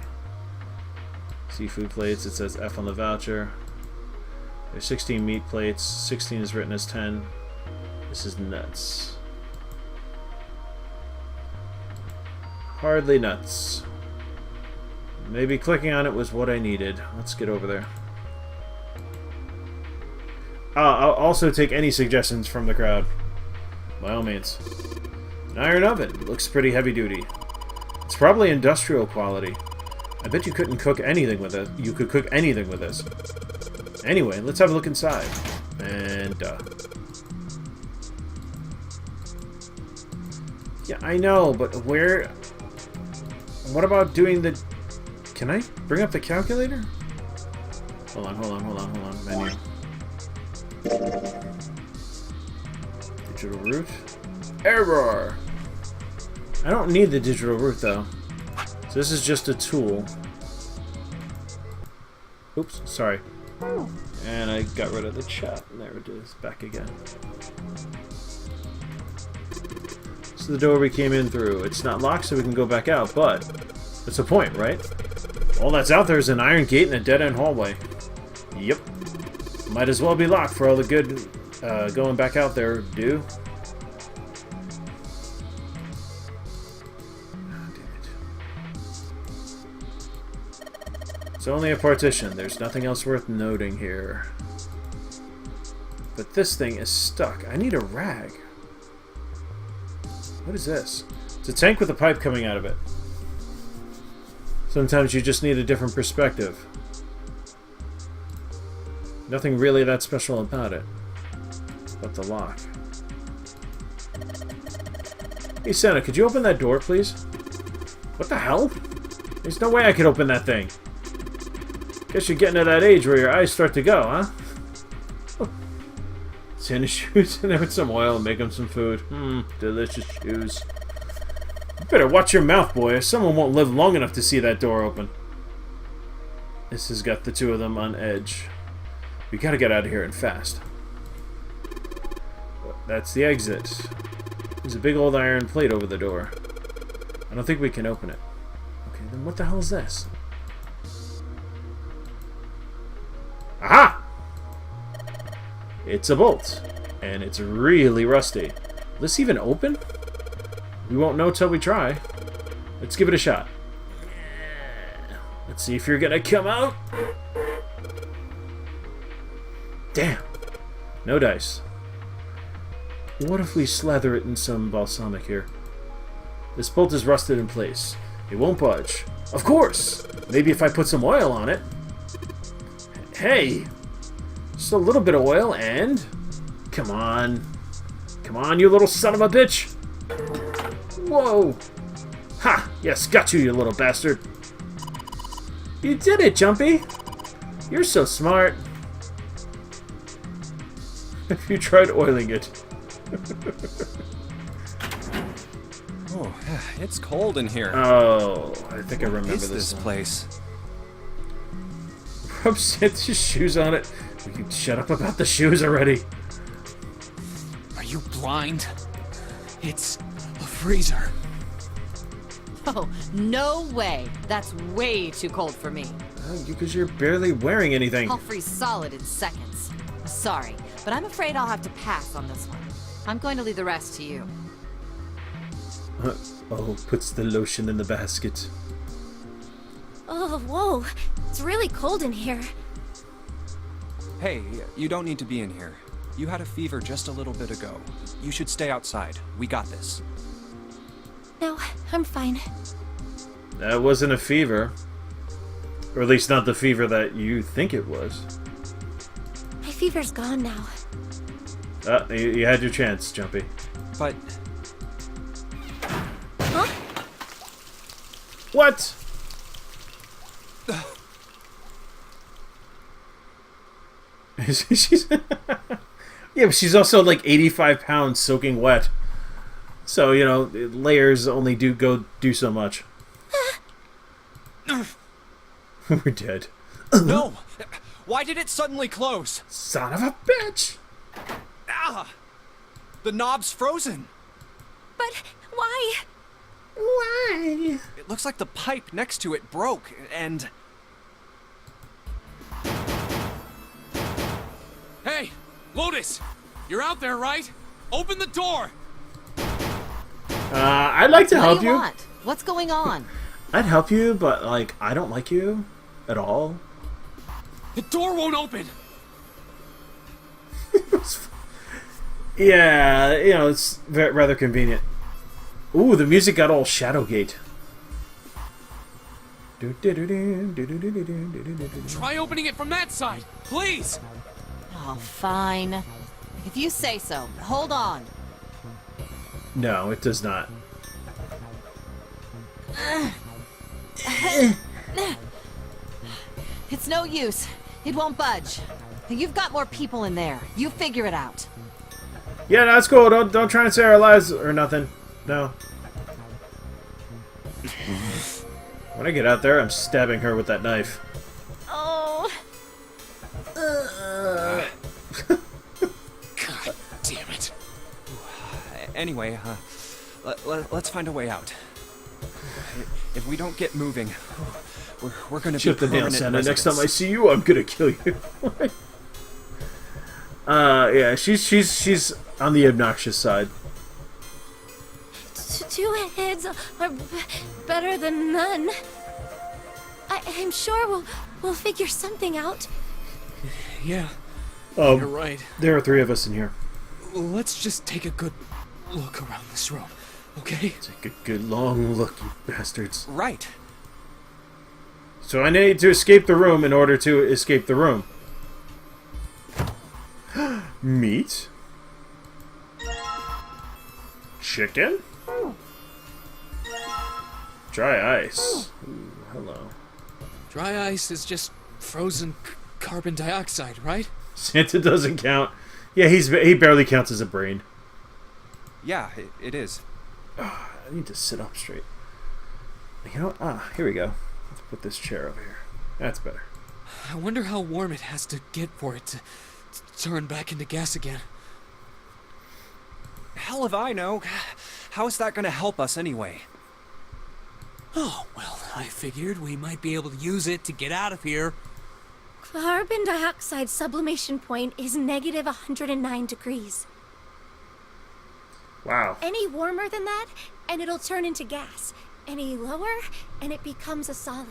Seafood plates, it says F on the voucher. There's 16 meat plates. 16 is written as 10. This is nuts. Hardly nuts. Maybe clicking on it was what I needed. Let's get over there. I'll also take any suggestions from the crowd. By all means. An iron oven. Looks pretty heavy duty. It's probably industrial quality. I bet you couldn't cook anything with it. You could cook anything with this. Anyway, let's have a look inside. And, yeah, I know, but where... What about doing the... Can I bring up the calculator? Hold on. Menu. Digital root. Error! I don't need the digital root, though. So this is just a tool. Oops, sorry. And I got rid of the chat. There it is, back again. So the door we came in through. It's not locked, so we can go back out, but that's the point, right? All that's out there is an iron gate and a dead-end hallway. Yep. Might as well be locked for all the good going back out there do. Oh, damn it. It's only a partition. There's nothing else worth noting here. But this thing is stuck. I need a rag. What is this? It's a tank with a pipe coming out of it. Sometimes you just need a different perspective. Nothing really that special about it. But the lock. Hey Santa, could you open that door, please? What the hell? There's no way I could open that thing. Guess you're getting to that age where your eyes start to go, huh? Oh. Sand shoes in there with some oil and make them some food. Delicious shoes. You better watch your mouth, boy, or someone won't live long enough to see that door open. This has got the two of them on edge. We gotta get out of here and fast. That's the exit. There's a big old iron plate over the door. I don't think we can open it. Okay, then what the hell is this? Aha! It's a bolt. And it's really rusty. Will this even open? We won't know till we try. Let's give it a shot. Let's see if you're gonna come out. Damn. No dice. What if we slather it in some balsamic here? This bolt is rusted in place. It won't budge. Of course! Maybe if I put some oil on it. Hey! Just a little bit of oil and... Come on. Come on, you little son of a bitch! Whoa! Ha! Yes, got you, you little bastard! You did it, Jumpy! You're so smart. Have you tried oiling it? Oh, it's cold in here. Oh, I think I remember What is this place? Rub Santa's shoes on it. We can shut up about the shoes already. Are you blind? It's a freezer. Oh, no way. That's way too cold for me. Because you're barely wearing anything. I'll freeze solid in seconds. Sorry, but I'm afraid I'll have to pass on this one. I'm going to leave the rest to you. Oh, puts the lotion in the basket. Oh, whoa. It's really cold in here. Hey, you don't need to be in here. You had a fever just a little bit ago. You should stay outside. We got this. No, I'm fine. That wasn't a fever. Or at least not the fever that you think it was. My fever's gone now. You had your chance, Jumpy. But Huh? What? She's yeah, but she's also like 85 pounds soaking wet. So, you know, layers only do so much. We're dead. no! Why did it suddenly close? Son of a bitch! Ah! The knob's frozen. But why? Why? It looks like the pipe next to it broke, and... Hey, Lotus! You're out there, right? Open the door! I'd like to What help do you you. want? What's going on? I'd help you, but, like, I don't like you at all. The door won't open! Yeah, you know, it's rather convenient. Ooh, the music got all Shadowgate. Try opening it from that side, please! Oh, fine. If you say so. Hold on. No, it does not. It's no use. It won't budge. You've got more people in there. You figure it out. Yeah, no, that's cool. Don't try and save our lives or nothing. No. When I get out there, I'm stabbing her with that knife. Oh. God damn it. Anyway, let's find a way out. If we don't get moving, we're gonna be Chip the nail, permanent Santa. Next time I residents. see you, I'm gonna kill you. Yeah, she's on the obnoxious side. Two heads are better than none. I'm sure we'll figure something out. Yeah, you're right. There are three of us in here. Let's just take a good look around this room, okay? Take a good long look, you bastards. Right. So I need to escape the room in order to escape the room. Meat? Chicken? Dry ice. Ooh, hello. Dry ice is just frozen carbon dioxide, right? Santa doesn't count. Yeah, he barely counts as a brain. Yeah, it is. I need to sit up straight. You know what? Here we go. Let's put this chair over here. That's better. I wonder how warm it has to get for it to turn back into gas again. Hell if I know. How is that going to help us anyway? Oh, well, I figured we might be able to use it to get out of here. Carbon dioxide sublimation point is negative 109 degrees. Wow. Any warmer than that, and it'll turn into gas. Any lower, and it becomes a solid.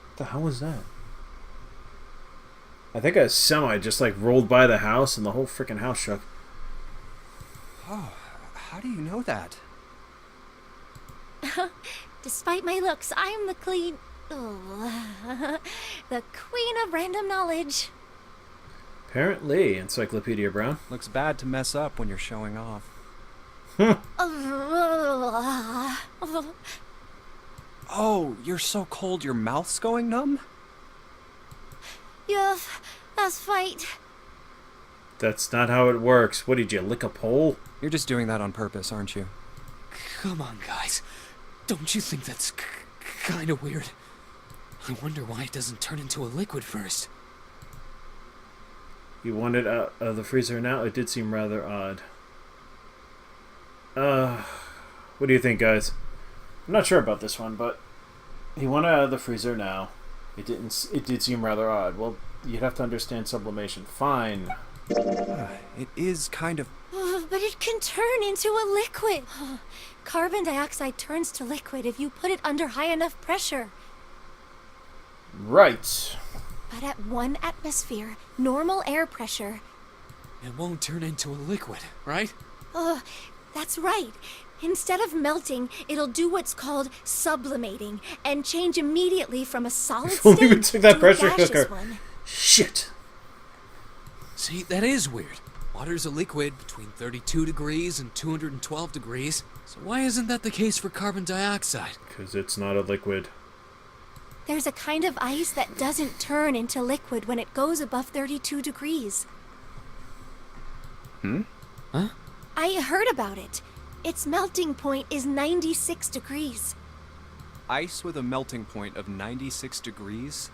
What the hell was that? I think a semi just like rolled by the house and the whole freaking house shook. Oh, how do you know that? Despite my looks, I'm the the queen of random knowledge. Apparently, Encyclopedia Brown. Looks bad to mess up when you're showing off. Oh, you're so cold your mouth's going numb? Yeah, that's right. That's not how it works. What, did you lick a pole? You're just doing that on purpose, aren't you? Come on, guys. Don't you think that's kind of weird? I wonder why it doesn't turn into a liquid first. You want it out of the freezer now? It did seem rather odd. What do you think, guys? I'm not sure about this one, but he wanted it out of the freezer now. It did seem rather odd. Well, you'd have to understand sublimation. Fine. It is kind of... But it can turn into a liquid. Carbon dioxide turns to liquid if you put it under high enough pressure. Right. But at 1 atmosphere, normal air pressure... It won't turn into a liquid, right? That's right. Instead of melting, it'll do what's called sublimating and change immediately from a solid If only state we took that to pressure a gaseous cooker. one. Shit. See, that is weird. Water's a liquid between 32 degrees and 212 degrees. So why isn't that the case for carbon dioxide? Because it's not a liquid. There's a kind of ice that doesn't turn into liquid when it goes above 32 degrees. Huh? I heard about it. Its melting point is 96 degrees. Ice with a melting point of 96 degrees?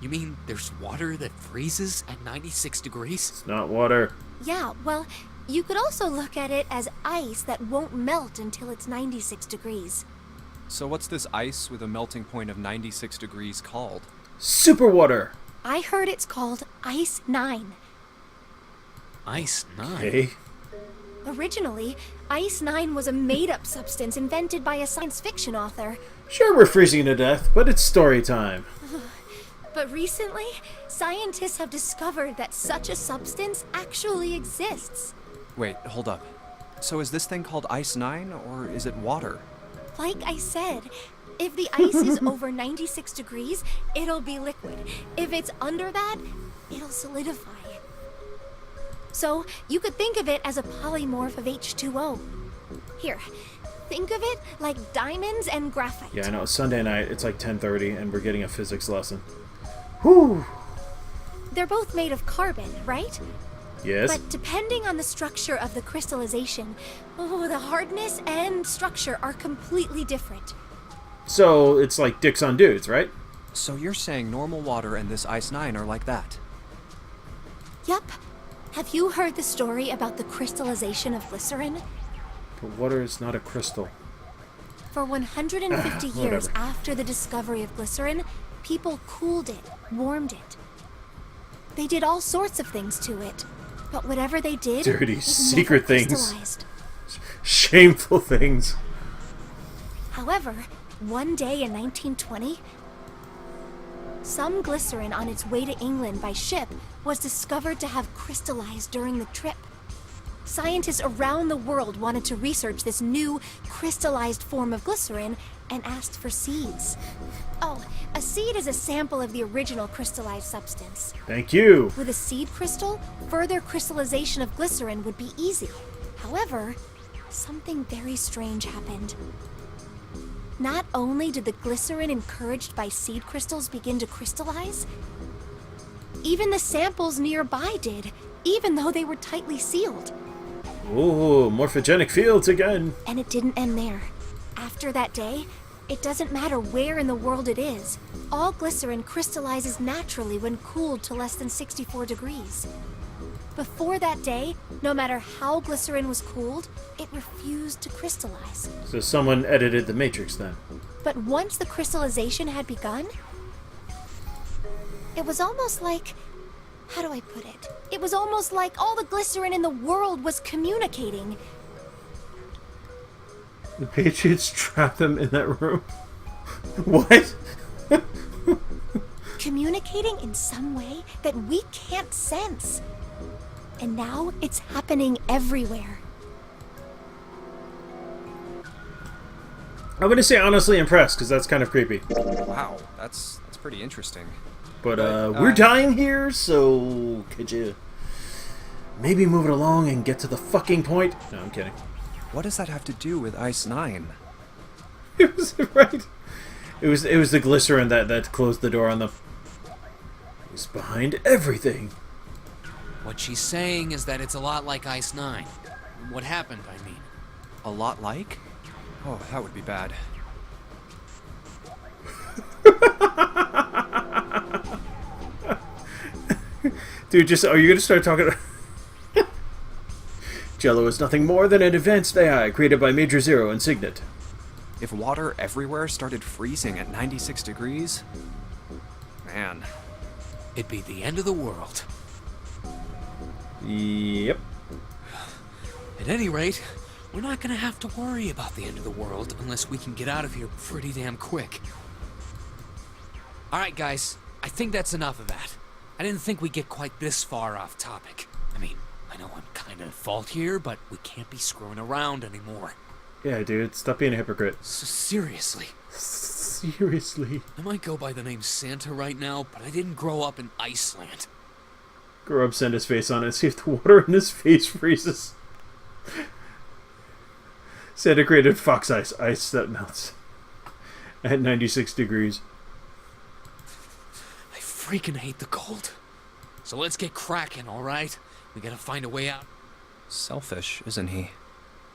You mean there's water that freezes at 96 degrees? It's not water. Yeah, well, you could also look at it as ice that won't melt until it's 96 degrees. So what's this ice with a melting point of 96 degrees called? Super water. I heard it's called Ice 9. Ice 9? Okay. Originally, Ice 9 was a made-up substance invented by a science fiction author. Sure, we're freezing to death, but it's story time. But recently, scientists have discovered that such a substance actually exists. Wait, hold up. So is this thing called Ice 9, or is it water? Like I said, if the ice is over 96 degrees, it'll be liquid. If it's under that, it'll solidify. So, you could think of it as a polymorph of H2O. Here, think of it like diamonds and graphite. Yeah, I know. It's Sunday night. It's like 10:30, and we're getting a physics lesson. Whew. They're both made of carbon, right? Yes. But depending on the structure of the crystallization, the hardness and structure are completely different. So it's like dicks on dudes, right? So you're saying normal water and this Ice 9 are like that? Yup. Have you heard the story about the crystallization of glycerin? But water is not a crystal. For 150 years whatever. after the discovery of glycerin, people cooled it, warmed it. They did all sorts of things to it, but whatever they did, Dirty it secret never things. crystallized. Shameful things. However, one day in 1920, some glycerin on its way to England by ship was discovered to have crystallized during the trip. Scientists around the world wanted to research this new crystallized form of glycerin and asked for seeds. Oh, a seed is a sample of the original crystallized substance. Thank you. With a seed crystal, further crystallization of glycerin would be easy. However, something very strange happened. Not only did the glycerin encouraged by seed crystals begin to crystallize, even the samples nearby did, even though they were tightly sealed. Ooh, morphogenic fields again. And it didn't end there. After that day, it doesn't matter where in the world it is. All glycerin crystallizes naturally when cooled to less than 64 degrees. Before that day, no matter how glycerin was cooled, it refused to crystallize. So someone edited the Matrix then. But once the crystallization had begun, it was almost like... how do I put it? It was almost like all the glycerin in the world was communicating. The Patriots trapped them in that room. What? Communicating in some way that we can't sense. And now it's happening everywhere. I'm gonna say honestly impressed, because that's kind of creepy. Wow, that's pretty interesting. But we're dying here, so could you maybe move it along and get to the fucking point? No, I'm kidding. What does that have to do with Ice 9? It was right. It was the glycerin that closed the door on the. It's behind everything. What she's saying is that it's a lot like Ice 9. What happened, I mean. A lot like? Oh, that would be bad. Dude, just are you gonna start talking? Jello is nothing more than an advanced AI created by Major Zero and Signet. If water everywhere started freezing at 96 degrees, man, It'd be the end of the world. Yep. At any rate, we're not gonna have to worry about the end of the world unless we can get out of here pretty damn quick. Alright guys, I think that's enough of that. I didn't think we'd get quite this far off topic. I mean, I know I'm kinda at fault here, but we can't be screwing around anymore. Yeah, dude, stop being a hypocrite. Seriously. Seriously. I might go by the name Santa right now, but I didn't grow up in Iceland. Grub send his face on it, see if the water in his face freezes. Santa created fox ice that melts at 96 degrees. I freaking hate the cold. So let's get cracking, alright? We gotta find a way out. selfish, isn't he?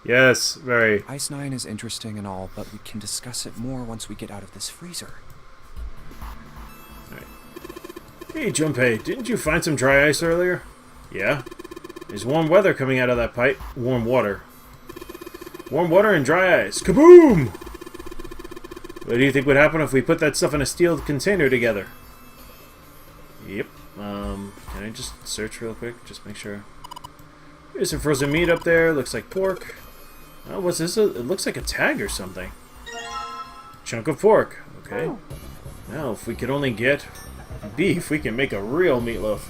Yes, very. Ice 9 is interesting and all, but we can discuss it more once we get out of this freezer. Right. Hey, Junpei, didn't you find some dry ice earlier? Yeah. There's warm weather coming out of that pipe. Warm water. Warm water and dry ice. Kaboom! What do you think would happen if we put that stuff in a steel container together? Yep. Can I just search real quick? Just make sure. There's some frozen meat up there. Looks like pork. Oh, what's this? It looks like a tag or something. Chunk of pork. Okay. Now, if we could only get beef, we can make a real meatloaf.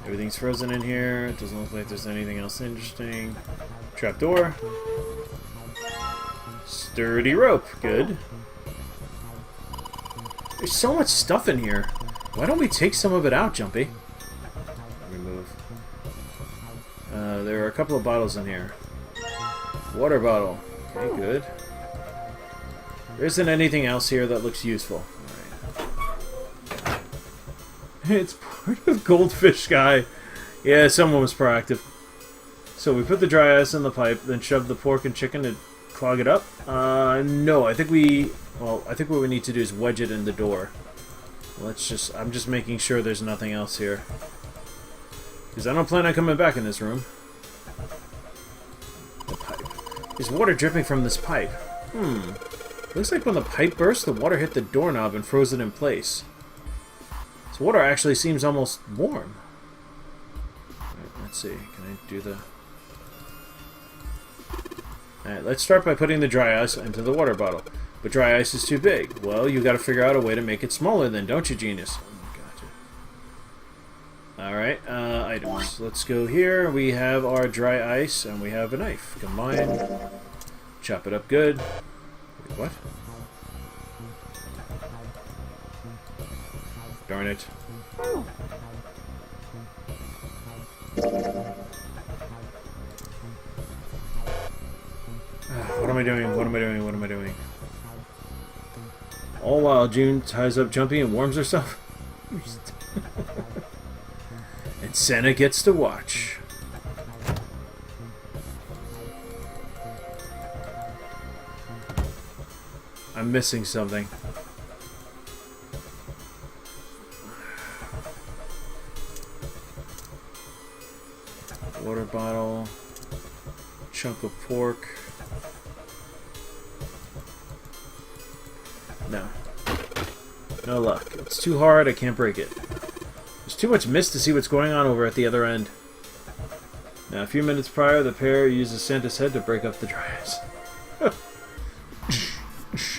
Everything's frozen in here. It doesn't look like there's anything else interesting. Trapdoor. Sturdy rope. Good. There's so much stuff in here. Why don't we take some of it out, Jumpy? Remove. There are a couple of bottles in here. Water bottle. Okay, good. There isn't anything else here that looks useful. Alright. It's part of Goldfish Guy. Yeah, someone was proactive. So we put the dry ice in the pipe, then shoved the pork and chicken to clog it up? No, I think what we need to do is wedge it in the door. I'm just making sure there's nothing else here. Because I don't plan on coming back in this room. The pipe. There's water dripping from this pipe. Looks like when the pipe burst, the water hit the doorknob and froze it in place. This water actually seems almost warm. Right, let's see. Can I do the... Alright, let's start by putting the dry ice into the water bottle. But dry ice is too big. Well, you gotta figure out a way to make it smaller then, don't you, genius? Gotcha. Alright, items. Let's go here. We have our dry ice, and we have a knife. Combine. Chop it up good. Wait, what? Darn it. am I doing? What am I doing? What am I doing? All while June ties up Jumpy and warms herself. And Santa gets to watch. I'm missing something. Water bottle. Chunk of pork. No. No luck. It's too hard, I can't break it. There's too much mist to see what's going on over at the other end. Now, a few minutes prior, the pair uses Santa's head to break up the dry ice.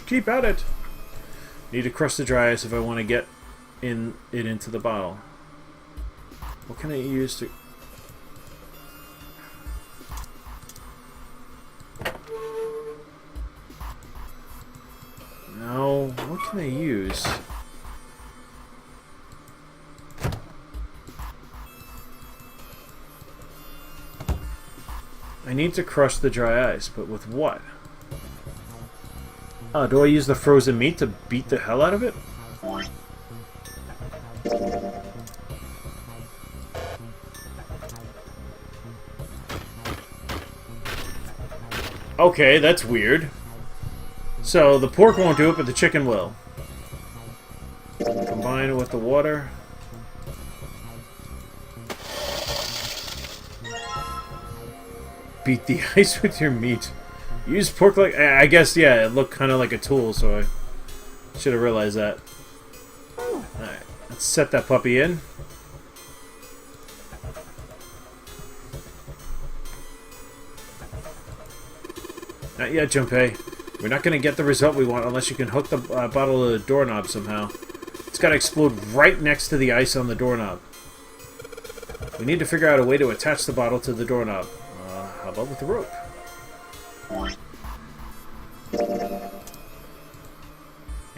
Keep at it! Need to crush the dry ice if I want to get it into the bottle. What can I use to... No, what can I use? I need to crush the dry ice, but with what? Oh, do I use the frozen meat to beat the hell out of it? Okay, that's weird. So, the pork won't do it, but the chicken will. Combine it with the water. Beat the ice with your meat. Use pork like... I guess, yeah, it looked kind of like a tool, so I should have realized that. Alright, let's set that puppy in. Not yet, Junpei. We're not going to get the result we want unless you can hook the bottle to the doorknob somehow. It's got to explode right next to the ice on the doorknob. We need to figure out a way to attach the bottle to the doorknob. How about with the rope?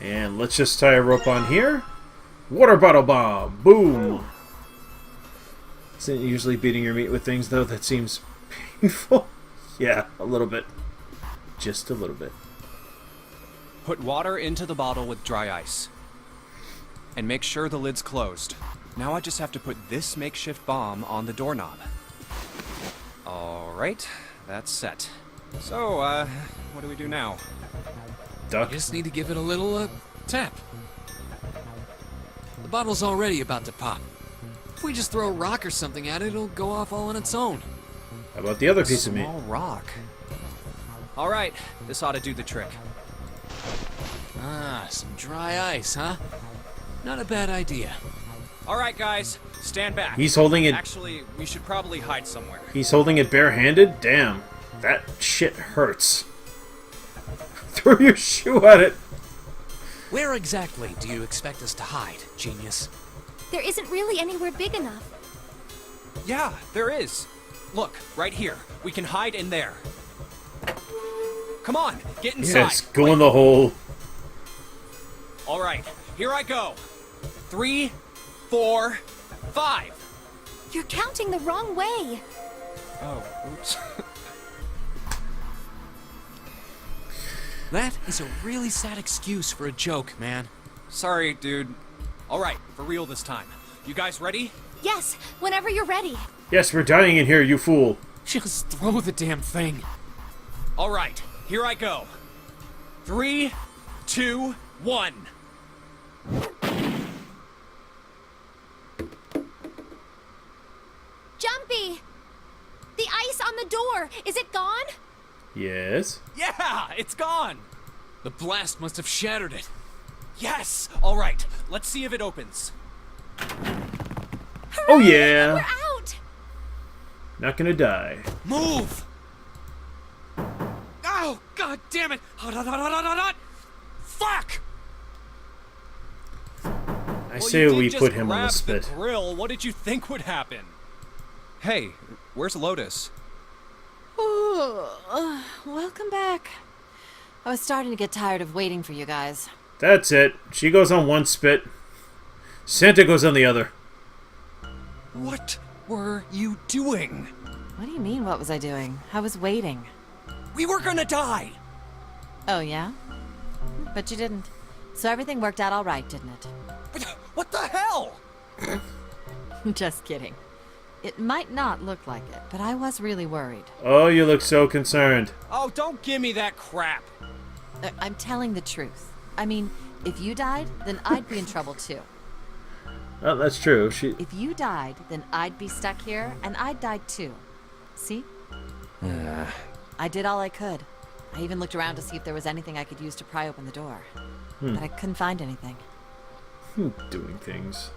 And let's just tie a rope on here. Water bottle bomb! Boom! Isn't it usually beating your meat with things, though? That seems painful. Yeah, a little bit. Just a little bit. Put water into the bottle with dry ice. And make sure the lid's closed. Now I just have to put this makeshift bomb on the doorknob. Alright, that's set. So, what do we do now? Duck. You just need to give it a little, tap. The bottle's already about to pop. If we just throw a rock or something at it, it'll go off all on its own. How about the other piece of meat? Small rock. Alright, this ought to do the trick. Ah, some dry ice, huh? Not a bad idea. Alright, guys, stand back. He's holding it... Actually, we should probably hide somewhere. He's holding it barehanded? Damn. That shit hurts. Throw your shoe at it. Where exactly do you expect us to hide, genius? There isn't really anywhere big enough. Yeah, there is. Look, right here. We can hide in there. Come on, get inside. Yes, go in the hole. All right, here I go. 3, 4, 5. You're counting the wrong way. Oh, oops. That is a really sad excuse for a joke, man. Sorry, dude. All right, for real this time. You guys ready? Yes, whenever you're ready. Yes, we're dying in here, you fool. Just throw the damn thing. All right, here I go. 3, 2, 1. Jumpy! The ice on the door, is it gone? Yes. Yeah, it's gone. The blast must have shattered it. Yes. All right, let's see if it opens. Hooray! Oh yeah. We're out! Not gonna die. Move! Oh, god damn it! Fuck! I say you did we just put him on the grab spit. The grill. What did you think would happen? Hey, where's Lotus? Welcome back. I was starting to get tired of waiting for you guys. That's it. She goes on one spit. Santa goes on the other. What were you doing? What do you mean, what was I doing? I was waiting. We were gonna die. Oh, yeah? But you didn't. So everything worked out all right, didn't it? What the hell? Just kidding. It might not look like it, but I was really worried. Oh, you look so concerned. Oh, don't give me that crap. I'm telling the truth. I mean, if you died, then I'd be in trouble too. Oh, that's true. If you died, then I'd be stuck here, and I'd die too. See? I did all I could. I even looked around to see if there was anything I could use to pry open the door. But I couldn't find anything. Doing things.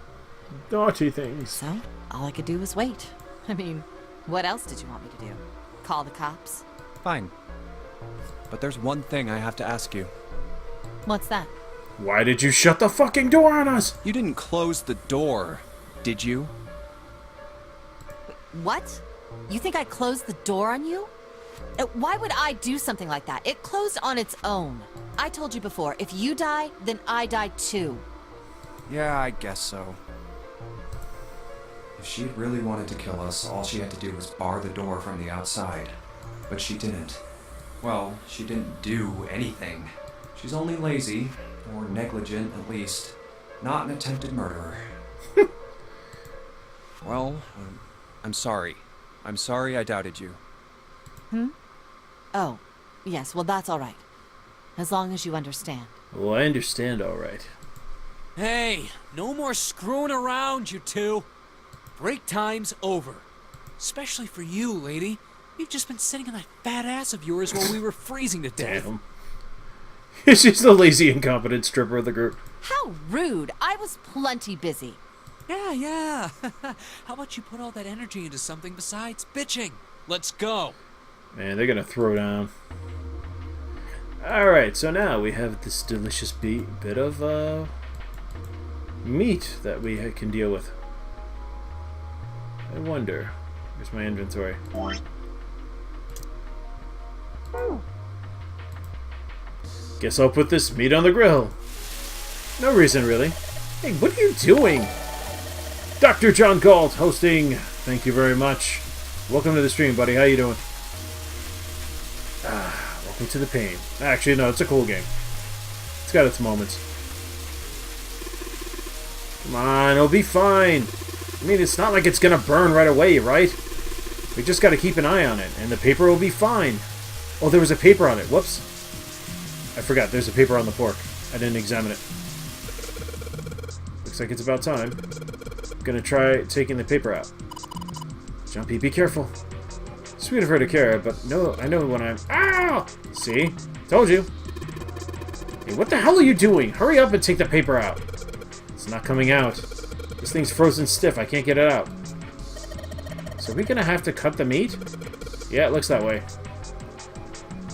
Naughty things. So, all I could do was wait. I mean, what else did you want me to do? Call the cops? Fine. But there's one thing I have to ask you. What's that? Why did you shut the fucking door on us? You didn't close the door, did you? What? You think I closed the door on you? Why would I do something like that? It closed on its own. I told you before, if you die, then I die too. Yeah, I guess so. If she really wanted to kill us, all she had to do was bar the door from the outside. But she didn't. Well, she didn't do anything. She's only lazy, or negligent at least, not an attempted murderer. Well, I'm sorry. I'm sorry I doubted you. Oh, yes, well that's all right. As long as you understand. Well, I understand, all right. Hey, no more screwing around, you two. Break time's over. Especially for you, lady. You've just been sitting on that fat ass of yours while we were freezing to death. Damn. She's the lazy, incompetent stripper of the group. How rude! I was plenty busy. Yeah. How about you put all that energy into something besides bitching? Let's go. Man, they're gonna throw down. Alright, so now we have this delicious bit of meat that we can deal with. I wonder. Where's my inventory? Guess I'll put this meat on the grill. No reason, really. Hey, what are you doing? Dr. John Galt hosting. Thank you very much. Welcome to the stream, buddy. How you doing? Welcome to the pain. Actually, no, it's a cool game. It's got its moments. Come on, it'll be fine. I mean, it's not like it's gonna burn right away, right? We just gotta keep an eye on it, and the paper will be fine. Oh, there was a paper on it. Whoops. I forgot, there's a paper on the pork. I didn't examine it. Looks like it's about time. I'm gonna try taking the paper out. Jumpy, be careful. Sweet of her to care, but no, I know when I'm... Ow! See? Told you. Hey, what the hell are you doing? Hurry up and take the paper out. It's not coming out. This thing's frozen stiff. I can't get it out. So are we gonna have to cut the meat? Yeah, it looks that way.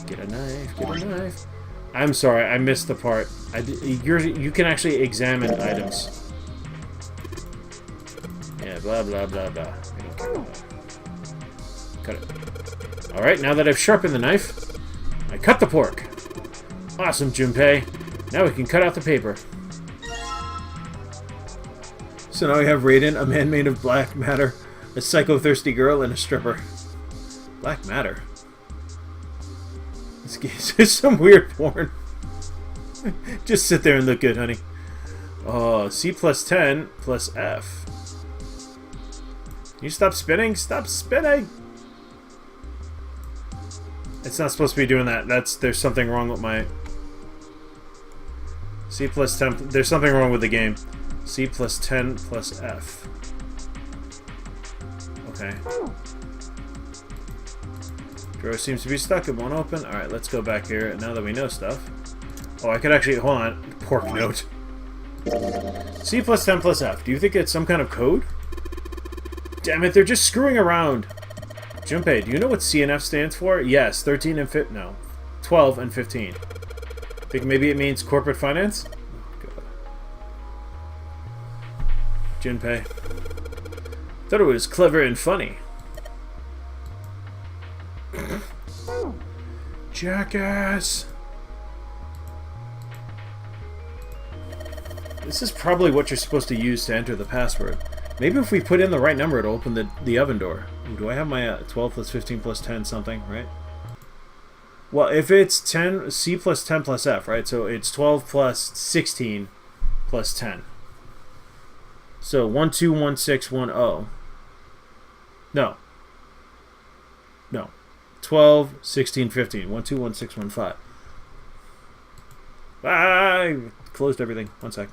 Get a knife. Get a knife. I'm sorry, I missed the part. You can actually examine items. Yeah, blah, blah, blah, blah. I don't care about that. Cut it. Alright, now that I've sharpened the knife, I cut the pork. Awesome, Junpei. Now we can cut out the paper. So now we have Raiden, a man made of black matter, a psycho-thirsty girl, and a stripper. Black matter? This is some weird porn. Just sit there and look good, honey. Oh, C plus 10 plus F. Can you stop spinning? Stop spinning! It's not supposed to be doing that. There's something wrong with my... C plus 10... There's something wrong with the game. C plus 10 plus F. Okay. Drawer seems to be stuck. It won't open. Alright, let's go back here now that we know stuff. Oh, I could actually... Hold on. Pork note. C plus 10 plus F. Do you think it's some kind of code? Damn it, they're just screwing around. Junpei, do you know what C and F stands for? Yes, 13 and 15. No, 12 and 15. Think maybe it means corporate finance? Oh, God. Junpei. Thought it was clever and funny. Jackass! This is probably what you're supposed to use to enter the password. Maybe if we put in the right number, it'll open the oven door. Ooh, do I have my 12 plus 15 plus 10 something, right? Well, if it's 10, C plus 10 plus F, right? So it's 12 plus 16 plus 10. So 1, 2, 1, 6, 1, 0. No. No. 12, 16, 15. 1, 2, 1, 6, 1, 5. I closed everything. One sec.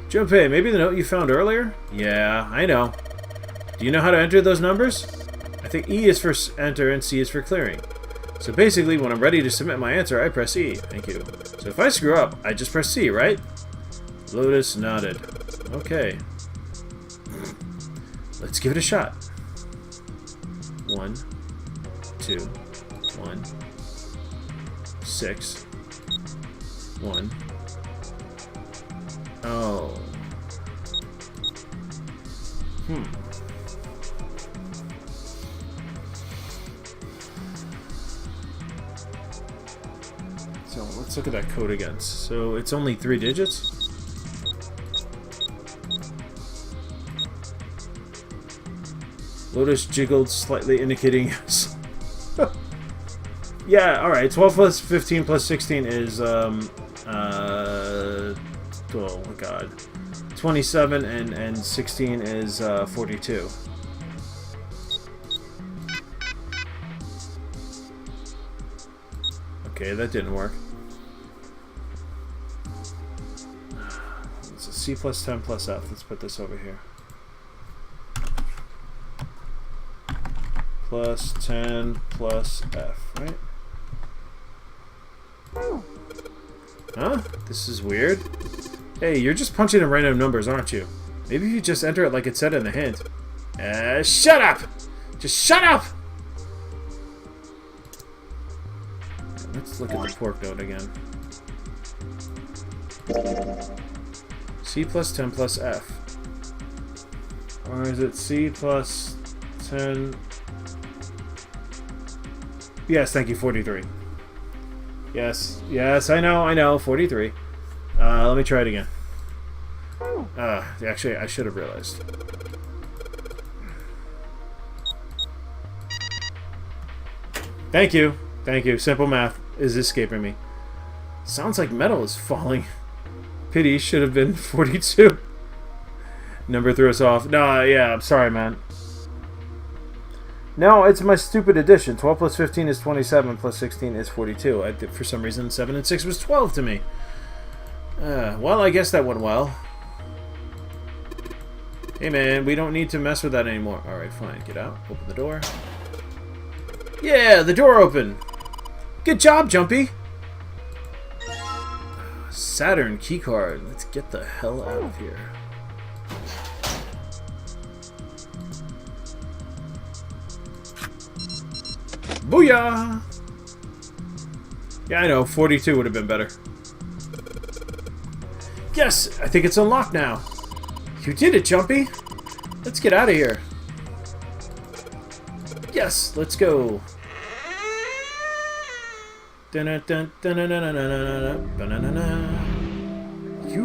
Junpei, maybe the note you found earlier? Yeah, I know. Do you know how to enter those numbers? I think E is for enter and C is for clearing. So basically, when I'm ready to submit my answer, I press E. Thank you. So if I screw up, I just press C, right? Lotus nodded. Okay. Let's give it a shot. 1, 2, 1, 6, 1. Oh. So let's look at that code again. So it's only 3 digits? Lotus jiggled slightly, indicating yes. Yeah, alright. 12 plus 15 plus 16 is, oh my god. 27 and 16 is 42. Okay, that didn't work. It's a C plus 10 plus F. Let's put this over here. Plus 10 plus F, right? Huh? This is weird. Hey, you're just punching in random numbers, aren't you? Maybe you just enter it like it said in the hint. Shut up! Just shut up! Let's look at the pork note again. C plus 10 plus F. Or is it C plus 10... Yes, thank you, 43. Yes, yes, I know, 43. Let me try it again. Actually, I should have realized. Thank you. Simple math is escaping me. Sounds like metal is falling. Pity should have been 42. Number threw us off. No, yeah, I'm sorry, man. No, it's my stupid addition. 12 plus 15 is 27, plus 16 is 42. For some reason, 7 and 6 was 12 to me. Well, I guess that went well. Hey, man, we don't need to mess with that anymore. Alright, fine. Get out. Open the door. Yeah, the door opened. Good job, Jumpy. Saturn keycard. Let's get the hell out of here. Booyah! Yeah, I know. 42 would have been better. Yes! I think it's unlocked now. You did it, Jumpy. Let's get out of here. Yes! Let's go. You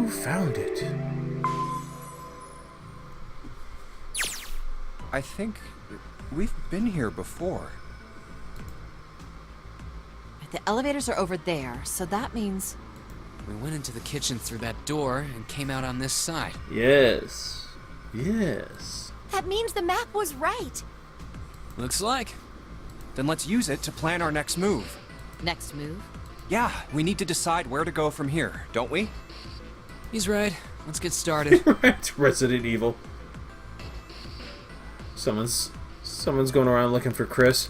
found it. I think we've been here before. The elevators are over there, so that means... We went into the kitchen through that door and came out on this side. Yes. Yes. That means the map was right. Looks like. Then let's use it to plan our next move. Next move? Yeah, we need to decide where to go from here, don't we? He's right. Let's get started. Right, Resident Evil. Someone's going around looking for Chris.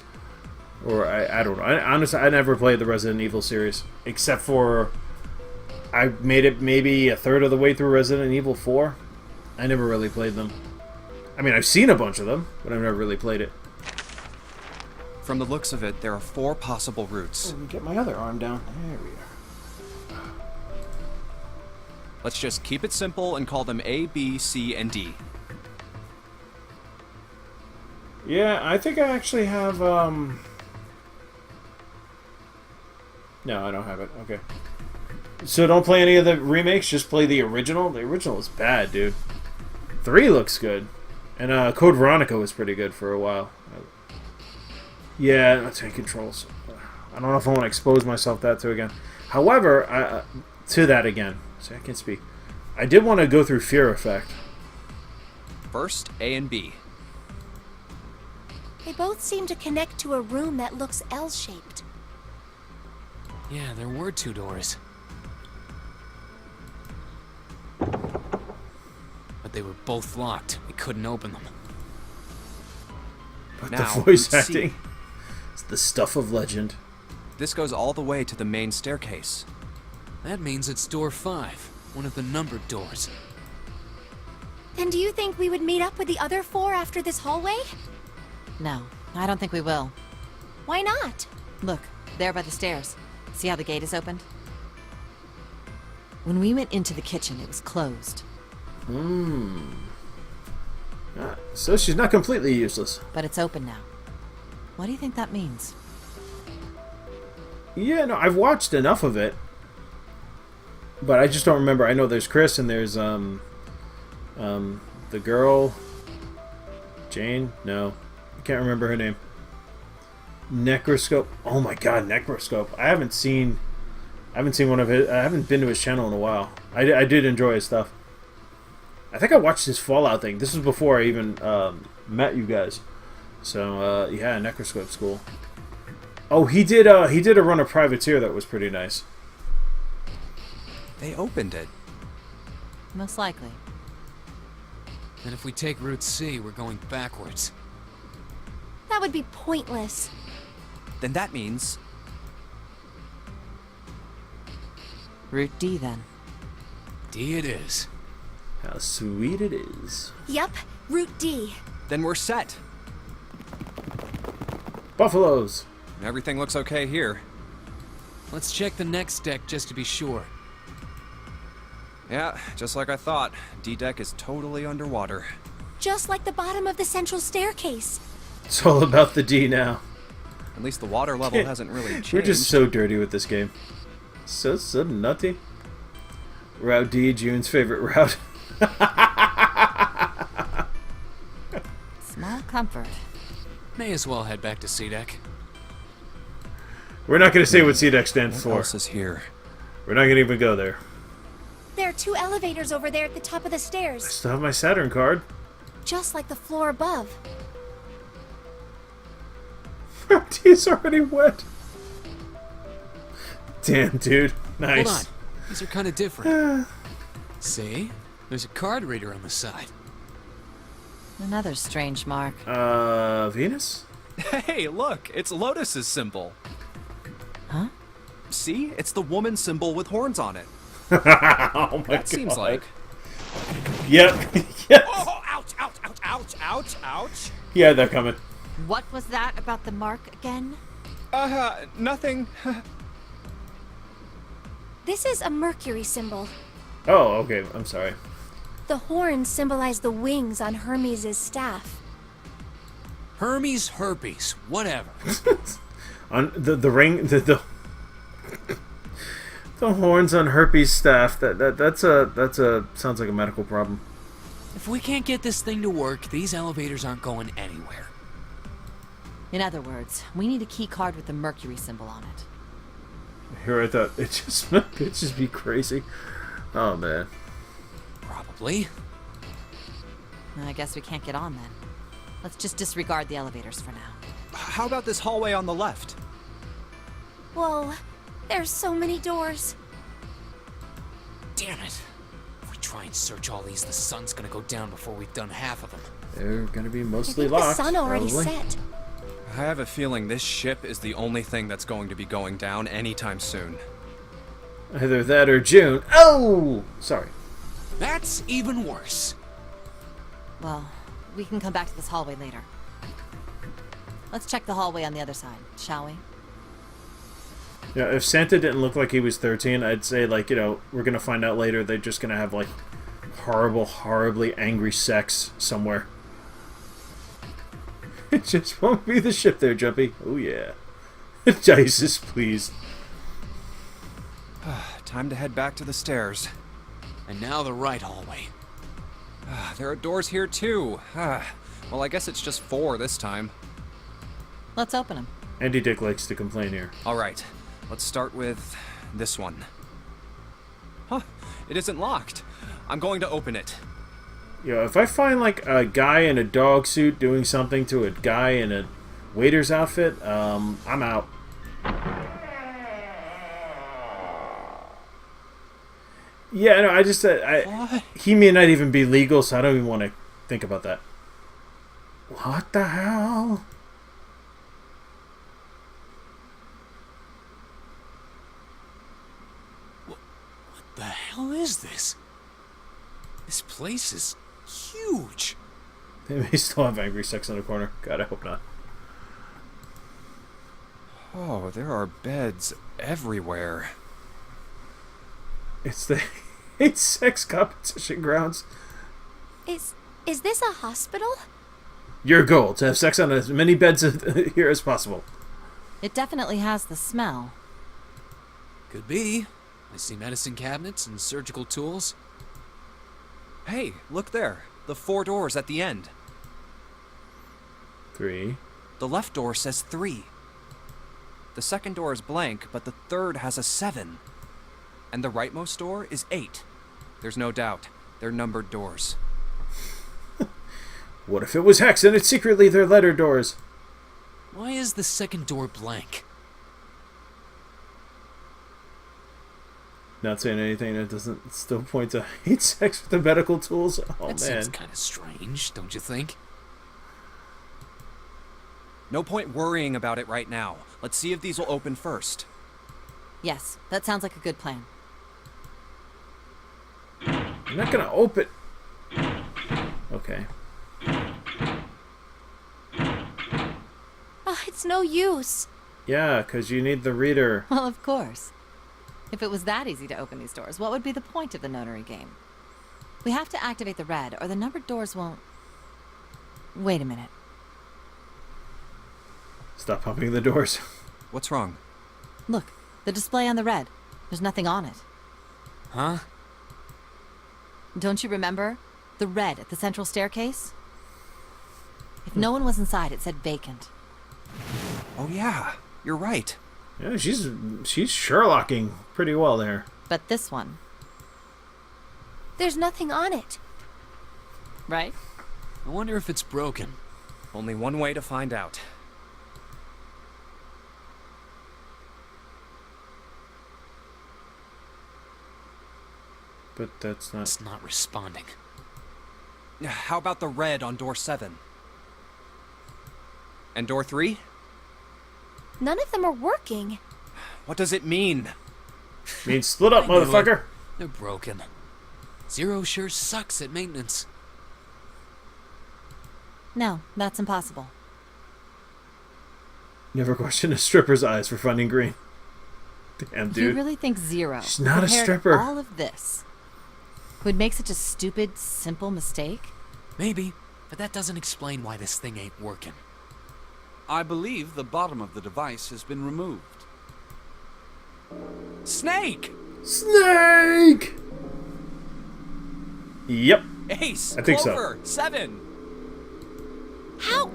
Or I don't know. Honestly, I never played the Resident Evil series. Except for... I made it maybe a third of the way through Resident Evil 4. I never really played them. I mean, I've seen a bunch of them, but I've never really played it. From the looks of it, there are 4 possible routes. Let me get my other arm down. There we are. Let's just keep it simple and call them A, B, C, and D. Yeah, I think I actually have, No, I don't have it. Okay. So don't play any of the remakes, just play the original? The original is bad, dude. 3 looks good. And Code Veronica was pretty good for a while. Yeah, that's tank controls. I don't know if I want to expose myself to again. However, to that again. See, I can't speak. I did want to go through Fear Effect. First, A and B. They both seem to connect to a room that looks L-shaped. Yeah, there were 2 doors. But they were both locked. We couldn't open them. But Now, the voice C. acting. It's the stuff of legend. This goes all the way to the main staircase. That means it's door 5, one of the numbered doors. Then do you think we would meet up with the other 4 after this hallway? No, I don't think we will. Why not? Look, there by the stairs. See how the gate is opened? When we went into the kitchen, it was closed. So she's not completely useless. But it's open now. What do you think that means? Yeah, no, I've watched enough of it. But I just don't remember. I know there's Chris and there's the girl Jane? No. I can't remember her name. Necroscope. Oh my god, Necroscope. I haven't seen one of his. I haven't been to his channel in a while. I did enjoy his stuff. I think I watched his Fallout thing. This was before I even met you guys. So yeah, Necroscope's cool. Oh, he did a run of Privateer that was pretty nice. They opened it. Most likely. And if we take Route C, we're going backwards. That would be pointless. Then that means... Route D, then. D it is. How sweet it is. Yep, Route D. Then we're set. Buffaloes. Everything looks okay here. Let's check the next deck just to be sure. Yeah, just like I thought. D-deck is totally underwater. Just like the bottom of the central staircase. It's all about the D now. At least the water level hasn't really changed. We're just so dirty with this game. So nutty. Route D, June's favorite route. Small comfort. May as well head back to C deck. We're not going to say what CDEC stands What for. else is here? We're not going to even go there. There are 2 elevators over there at the top of the I stairs. still have my Saturn card. Just like the floor above. Route D is already wet. Damn, dude. Nice. Hold on. These are kind of different. See? There's a card reader on the side. Another strange mark. Venus? Hey, look! It's Lotus's symbol. Huh? See? It's the woman symbol with horns on it. Oh my god. That seems like... Yep. Yes. Oh, ouch, ouch, ouch, ouch, ouch, ouch. Yeah, they're coming. What was that about the mark again? Nothing. This is a Mercury symbol. Oh, okay. I'm sorry. The horns symbolize the wings on Hermes' staff. Hermes herpes, whatever. On the ring, the horns on Herpes' staff. That's a sounds like a medical problem. If we can't get this thing to work, these elevators aren't going anywhere. In other words, we need a key card with the Mercury symbol on it. Here I thought it'd just be crazy. Oh man. Probably. I guess we can't get on then. Let's just disregard the elevators for now. How about this hallway on the left? Whoa, there's so many doors. Damn it. If we try and search all these, the sun's gonna go down before we've done half of them. They're gonna be I mostly think locked. the sun already probably. set. I have a feeling this ship is the only thing that's going to be going down anytime soon. Either that or June. Oh, sorry. That's even worse. Well, we can come back to this hallway later. Let's check the hallway on the other side, shall we? Yeah, if Santa didn't look like he was 13, I'd say, like, we're gonna find out later they're just gonna have, like, horribly angry sex somewhere. It just won't be the ship there, Jumpy. Oh, yeah. Jesus, please. Time to head back to the stairs. And now the right hallway. There are doors here too. Well, I guess it's just 4 this time. Let's open them. Andy Dick likes to complain here. Alright, let's start with this one. Huh, it isn't locked. I'm going to open it. Yeah, if I find like a guy in a dog suit doing something to a guy in a waiter's outfit, I'm out. Yeah, no, I just he may not even be legal, so I don't even want to think about that. What the hell? What the hell is this? This place is huge. They may still have angry sex in the corner. God, I hope not. Oh, there are beds everywhere. It's the sex competition grounds. Is this a hospital? Your goal, to have sex on as many beds here as possible. It definitely has the smell. Could be. I see medicine cabinets and surgical tools. Hey, look there. The 4 doors at the end. 3. The left door says 3. The second door is blank, but the third has a 7. And the rightmost door is 8. There's no doubt. They're numbered doors. What if it was hex and it's secretly their letter doors? Why is the second door blank? Not saying anything that doesn't still point to hate sex with the medical tools. Oh, That man. seems kind of strange, don't you think? No point worrying about it right now. Let's see if these will open first. Yes, that sounds like a good plan. I'm not gonna open. Okay. Oh, it's no use. Yeah, because you need the reader. Well, of course. If it was that easy to open these doors, what would be the point of the notary game? We have to activate the red, or the numbered doors won't... Wait a minute. Stop pumping the doors. What's wrong? Look, the display on the red. There's nothing on it. Huh? Don't you remember? The red at the central staircase? If no one was inside, it said vacant. Oh yeah, you're right. Yeah, she's Sherlocking pretty well there. But this one, There's nothing on it. right? I wonder if it's broken. Only one way to find out. But that's not... It's not responding. How about the red on door 7? And door 3? None of them are working. What does it mean? Means split up, I knew it. motherfucker. They're broken. Zero sure sucks at maintenance. No, that's impossible. Never question a stripper's eyes for finding green. Damn, You dude. really think Zero She's not a prepared stripper. all of this would make such a stupid, simple mistake? Maybe, but that doesn't explain why this thing ain't working. I believe the bottom of the device has been removed. Snake! Snake! Yep. Ace! I think so. Clover! 7! How?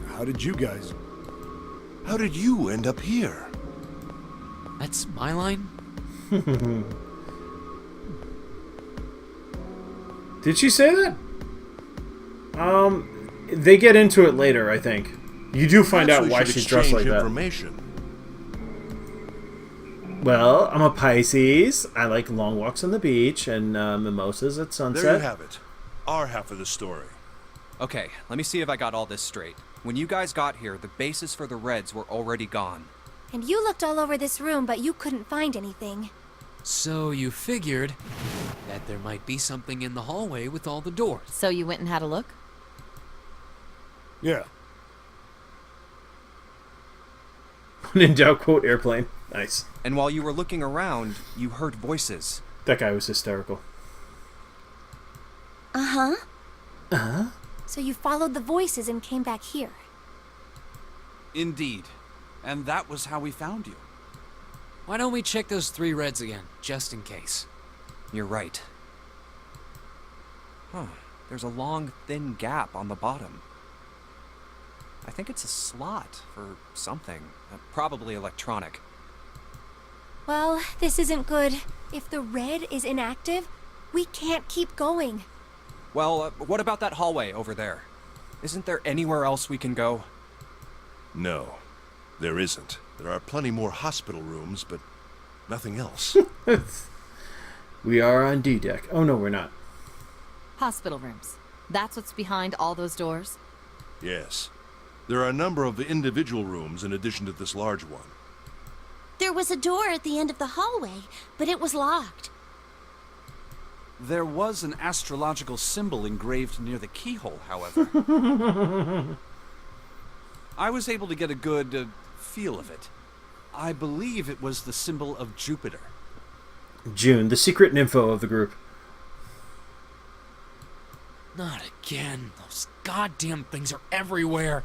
How did you end up here? That's my line? Did she say that? They get into it later, I think. You do find Perhaps out we why should she's dressed like exchange that. information. Well, I'm a Pisces. I like long walks on the beach and mimosas at sunset. There you have it. Our half of the story. Okay, let me see if I got all this straight. When you guys got here, the bases for the reds were already gone. And you looked all over this room, but you couldn't find anything. So you figured that there might be something in the hallway with all the doors. So you went and had a look? Yeah. When in doubt, quote airplane. Nice. And while you were looking around, you heard voices. That guy was hysterical. Uh-huh. Uh-huh. So you followed the voices and came back here. Indeed. And that was how we found you. Why don't we check those 3 reds again, just in case? You're right. Huh. There's a long, thin gap on the bottom. I think it's a slot for something. Probably electronic. Well, this isn't good. If the red is inactive, we can't keep going. Well, what about that hallway over there? Isn't there anywhere else we can go? No, there isn't. There are plenty more hospital rooms, but nothing else. We are on D deck. Oh no, we're not. Hospital rooms. That's what's behind all those doors? Yes. There are a number of individual rooms in addition to this large one. There was a door at the end of the hallway, but it was locked. There was an astrological symbol engraved near the keyhole, however. I was able to get a good feel of it. I believe it was the symbol of Jupiter. June, the secret nympho of the group. Not again. Those goddamn things are everywhere.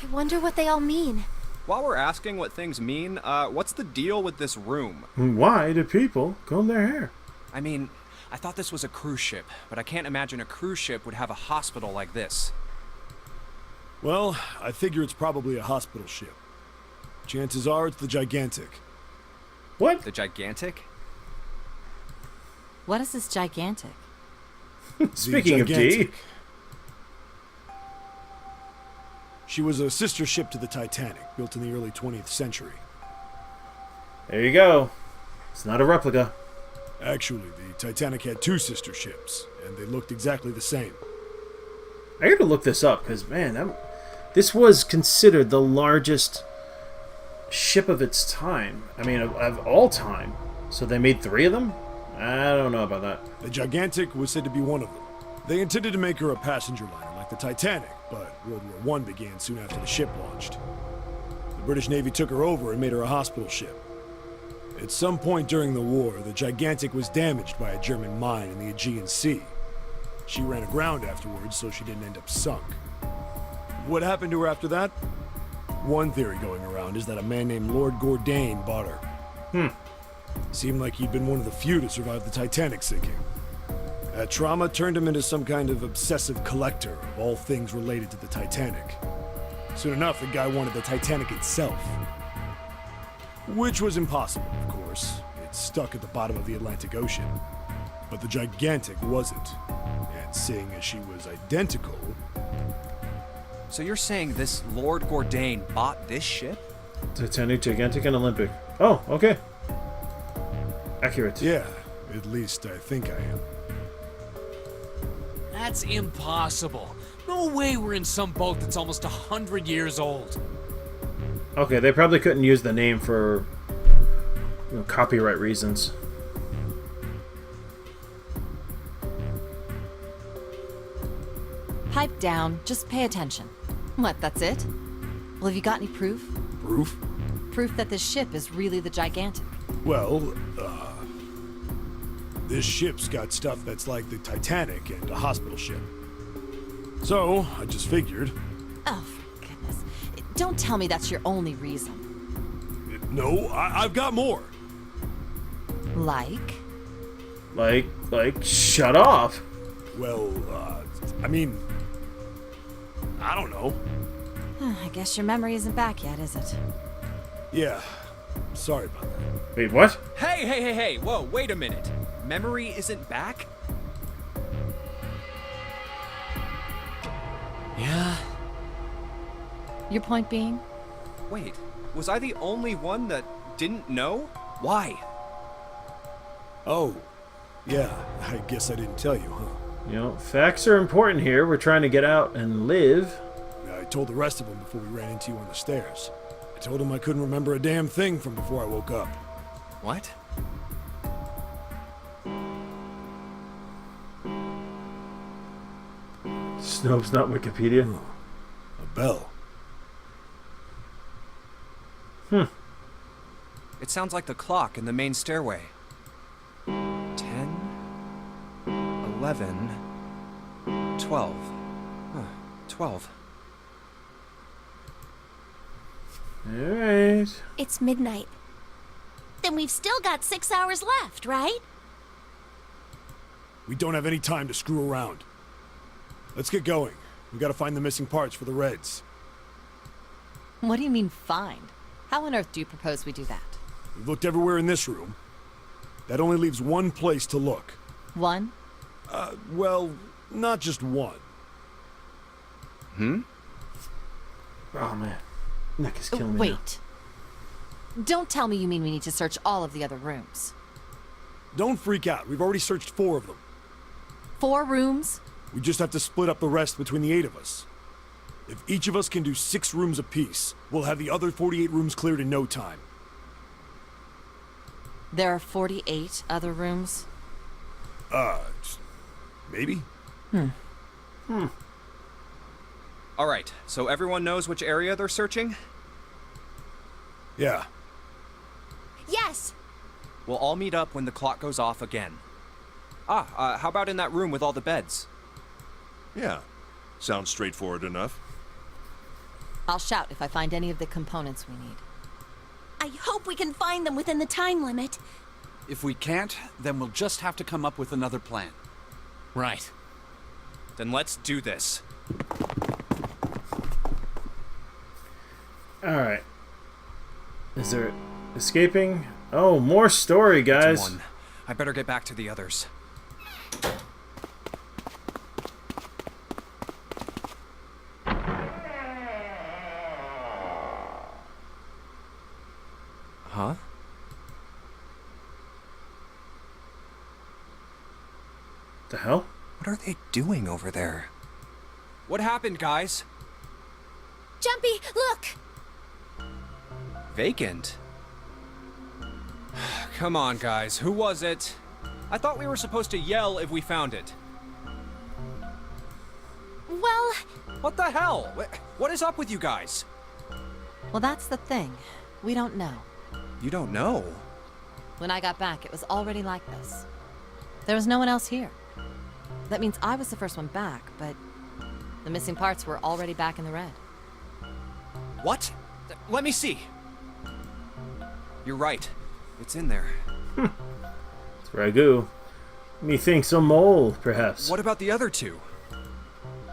I wonder what they all mean. While we're asking what things mean, what's the deal with this room? Why do people comb their hair? I mean, I thought this was a cruise ship, but I can't imagine a cruise ship would have a hospital like this. Well, I figure it's probably a hospital ship. Chances are it's the Gigantic. What? The Gigantic? What is this gigantic? Speaking of D. Gigantic. She was a sister ship to the Titanic, built in the early 20th century. There you go. It's not a replica. Actually, the Titanic had two sister ships, and they looked exactly the same. I gotta look this up, because, man, this was considered the largest ship of its time. I mean, of all time. So they made 3 of them? I don't know about that. The Gigantic was said to be one of them. They intended to make her a passenger liner like the Titanic, but World War I began soon after the ship launched. The British Navy took her over and made her a hospital ship. At some point during the war, the Gigantic was damaged by a German mine in the Aegean Sea. She ran aground afterwards, so she didn't end up sunk. What happened to her after that? One theory going around is that a man named Lord Gourdane bought her. Seemed like he'd been one of the few to survive the Titanic sinking. That trauma turned him into some kind of obsessive collector of all things related to the Titanic. Soon enough, the guy wanted the Titanic itself. Which was impossible, of course. It's stuck at the bottom of the Atlantic Ocean. But the Gigantic wasn't. And seeing as she was identical... So you're saying this Lord Gourdane bought this ship? Titanic, Gigantic, and Olympic. Oh, okay. Accurate. Yeah, at least I think I am. That's impossible. No way we're in some boat that's almost 100 years old. Okay, they probably couldn't use the name for copyright reasons. Pipe down. Just pay attention. What, that's it? Well, have you got any proof? Proof? Proof that this ship is really the Gigantic. Well, this ship's got stuff that's like the Titanic and a hospital ship. So, I just figured... Oh, for goodness. Don't tell me that's your only reason. No, I've got more. Like? Like, shut off. Well, I mean... I don't know. I guess your memory isn't back yet, is it? Yeah, sorry about that. Wait, what? Hey, whoa, wait a minute. Memory isn't back? Yeah? Your point being? Wait, was I the only one that didn't know? Why? Oh, yeah, I guess I didn't tell you, huh? Facts are important here. We're trying to get out and live. I told the rest of them before we ran into you on the stairs. I told them I couldn't remember a damn thing from before I woke up. What? Snopes, not Wikipedia. A bell. It sounds like the clock in the main stairway. 10, 11, 12. 12. Alright. It's midnight. Then we've still got 6 hours left, right? We don't have any time to screw around. Let's get going. We gotta find the missing parts for the Reds. What do you mean, find? How on earth do you propose we do that? We've looked everywhere in this room. That only leaves one place to look. One? Well, not just one. Oh man, neck is killing me. Wait. Don't tell me you mean we need to search all of the other rooms. Don't freak out. We've already searched 4 of them. 4 rooms? We just have to split up the rest between the 8 of us. If each of us can do 6 rooms apiece, we'll have the other 48 rooms cleared in no time. There are 48 other rooms? Maybe? All right, so everyone knows which area they're searching? Yeah. Yes! We'll all meet up when the clock goes off again. How about in that room with all the beds? Yeah. Sounds straightforward enough. I'll shout if I find any of the components we need. I hope we can find them within the time limit. If we can't, then we'll just have to come up with another plan. Right. Then let's do this. Alright. Is there escaping? Oh, more story, guys. It's 1. I better get back to the others. Huh? The hell? What are they doing over there? What happened, guys? Jumpy, look! Vacant? Come on, guys. Who was it? I thought we were supposed to yell if we found it. Well, What the hell? What is up with you guys? Well, that's the thing. We don't know. You don't know? When I got back, it was already like this. There was no one else here. That means I was the first one back, but the missing parts were already back in the red. What? Let me see. You're right. It's in there. It's ragu. Methinks a mole, perhaps. What about the other 2?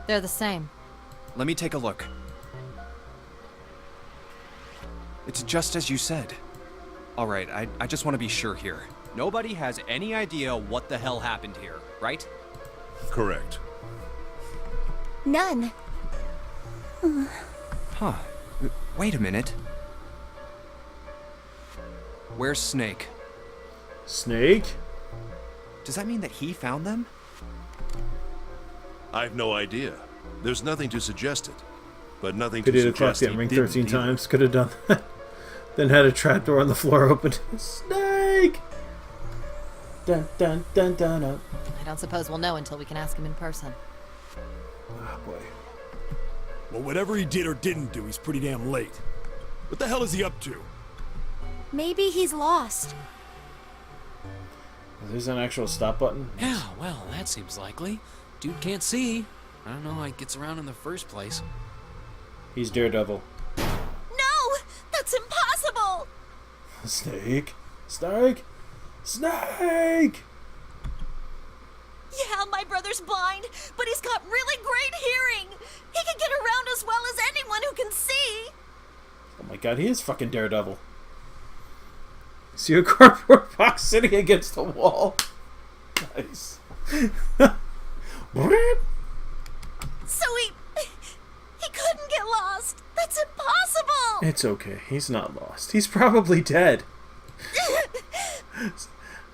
They're the same. Let me take a look. It's just as you said. Alright, I just want to be sure here. Nobody has any idea what the hell happened here, right? Correct. none. Huh. Wait a minute. Where's Snake? Snake? Does that mean that he found them? I've no idea. There's nothing to suggest it. But nothing Could to have clocked suggest that ring he didn't 13 either. times. Could have done that. Then had a trapdoor on the floor open. Snake! Dun dun dun dun dun. I don't suppose we'll know until we can ask him in person. Oh boy. Well, whatever he did or didn't do, he's pretty damn late. What the hell is he up to? Maybe he's lost. There's an actual stop button. Yeah, well, that seems likely. Dude can't see. I don't know how he gets around in the first place. He's Daredevil. No! That's impossible! Snake? Snake? Snake! Yeah, my brother's blind, but he's got really great hearing. He can get around as well as anyone who can see. Oh my god, he is fucking Daredevil. See a cardboard box sitting against the wall. Nice. So he couldn't get lost. That's impossible. It's okay. He's not lost. He's probably dead.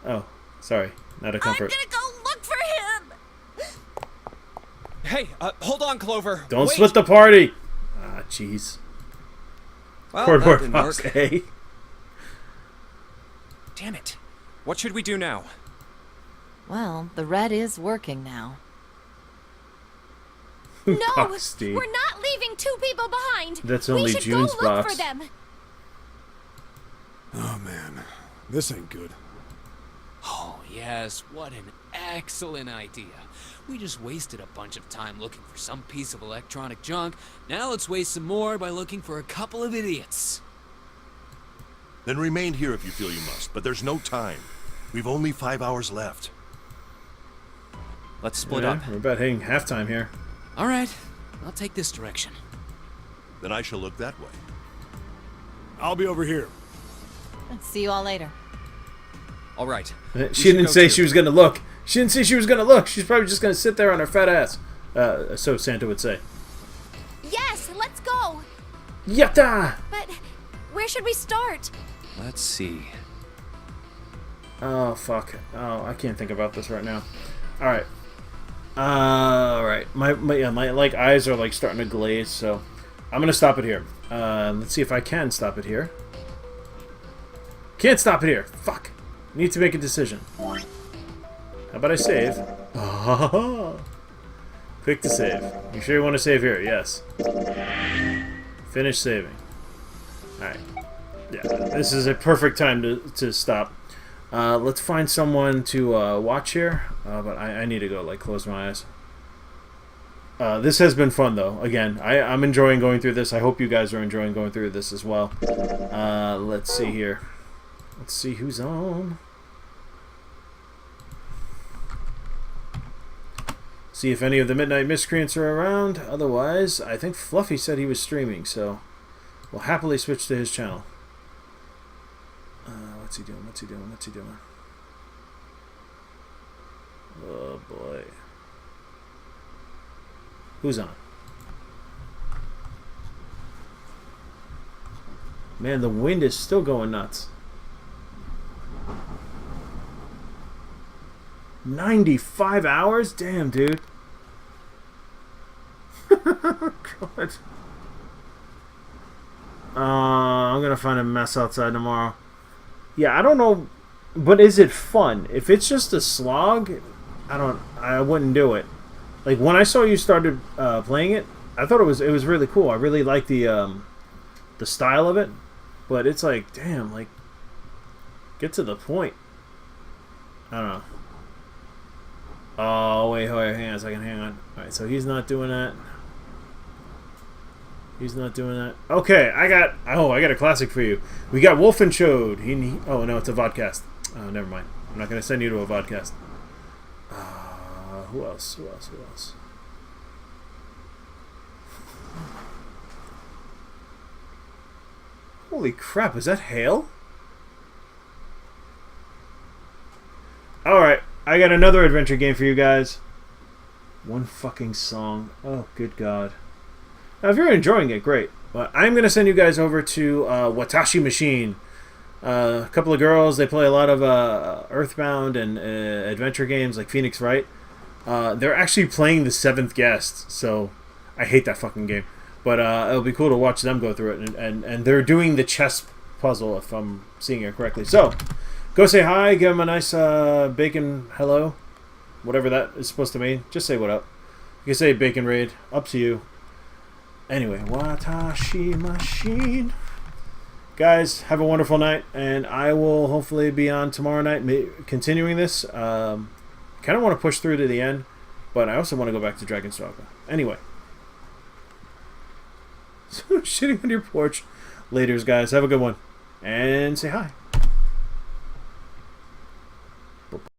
Oh, sorry. Not a I'm comfort. gonna go look for him. Hey, hold on, Clover. Don't Wait. split the party. Ah, jeez. Well, that Cardboard didn't box work. A. Damn it. What should we do now? Well, the red is working now. No, Box D. we're not leaving 2 people behind. That's we only should June's go look box. for them. Oh man, this ain't good. Oh, yes, what an excellent idea. We just wasted a bunch of time looking for some piece of electronic junk. Now let's waste some more by looking for a couple of idiots. Then remain here if you feel you must, but there's no time. We've only 5 hours left. Let's split Yeah, up. we're about hitting halftime here. All right, I'll take this direction. Then I shall look that way. I'll be over here. See you all later. All right. She didn't say she was going to look. She didn't say she was going to look. She's probably just going to sit there on her fat ass. So Santa would say. Yes, let's go. Yatta! But where should we start? Let's see. Oh, fuck. Oh, I can't think about this right now. Alright. Alright. My like eyes are like starting to glaze, so I'm gonna stop it here. Let's see if I can stop it here. Can't stop it here. Fuck. Need to make a decision. How about I save? Click to save. You sure you want to save here? Yes. Finish saving. Alright. Yeah, this is a perfect time to stop. Let's find someone to watch here. But I need to go, like, close my eyes. This has been fun, though. Again, I'm enjoying going through this. I hope you guys are enjoying going through this as well. Let's see here. Let's see who's on. See if any of the Midnight Miscreants are around. Otherwise, I think Fluffy said he was streaming, so we'll happily switch to his channel. What's he doing? What's he doing? What's he doing? Oh, boy. Who's on? Man, the wind is still going nuts. 95 hours? Damn, dude. God. I'm gonna find a mess outside tomorrow. Yeah, I don't know, but is it fun? If it's just a slog, I wouldn't do it. Like when I saw you started playing it, I thought it was really cool. I really like the style of it, but it's like, damn, like get to the point. I don't know. Oh wait, hang on a second, hang on. All right, so he's not doing that. He's not doing that. Okay, I got a classic for you. We got Wolfenshowed. Oh no, it's a vodcast. Oh, never mind. I'm not gonna send you to a vodcast. Who else? Who else? Who else? Holy crap! Is that hail? All right, I got another adventure game for you guys. One fucking song. Oh, good God. Now, if you're enjoying it, great. But I'm going to send you guys over to Watashi Machine. A couple of girls, they play a lot of Earthbound and adventure games like Phoenix Wright. They're actually playing The Seventh Guest, so I hate that fucking game. But it'll be cool to watch them go through it. And they're doing the chess puzzle, if I'm seeing it correctly. So, go say hi, give them a nice bacon hello. Whatever that is supposed to mean. Just say what up. You can say bacon raid. Up to you. Anyway, Watashi Machine. Guys, have a wonderful night, and I will hopefully be on tomorrow night continuing this. Kind of want to push through to the end, but I also want to go back to Dragonstalker. Anyway. So, shitting on your porch. Laters, guys. Have a good one. And say hi.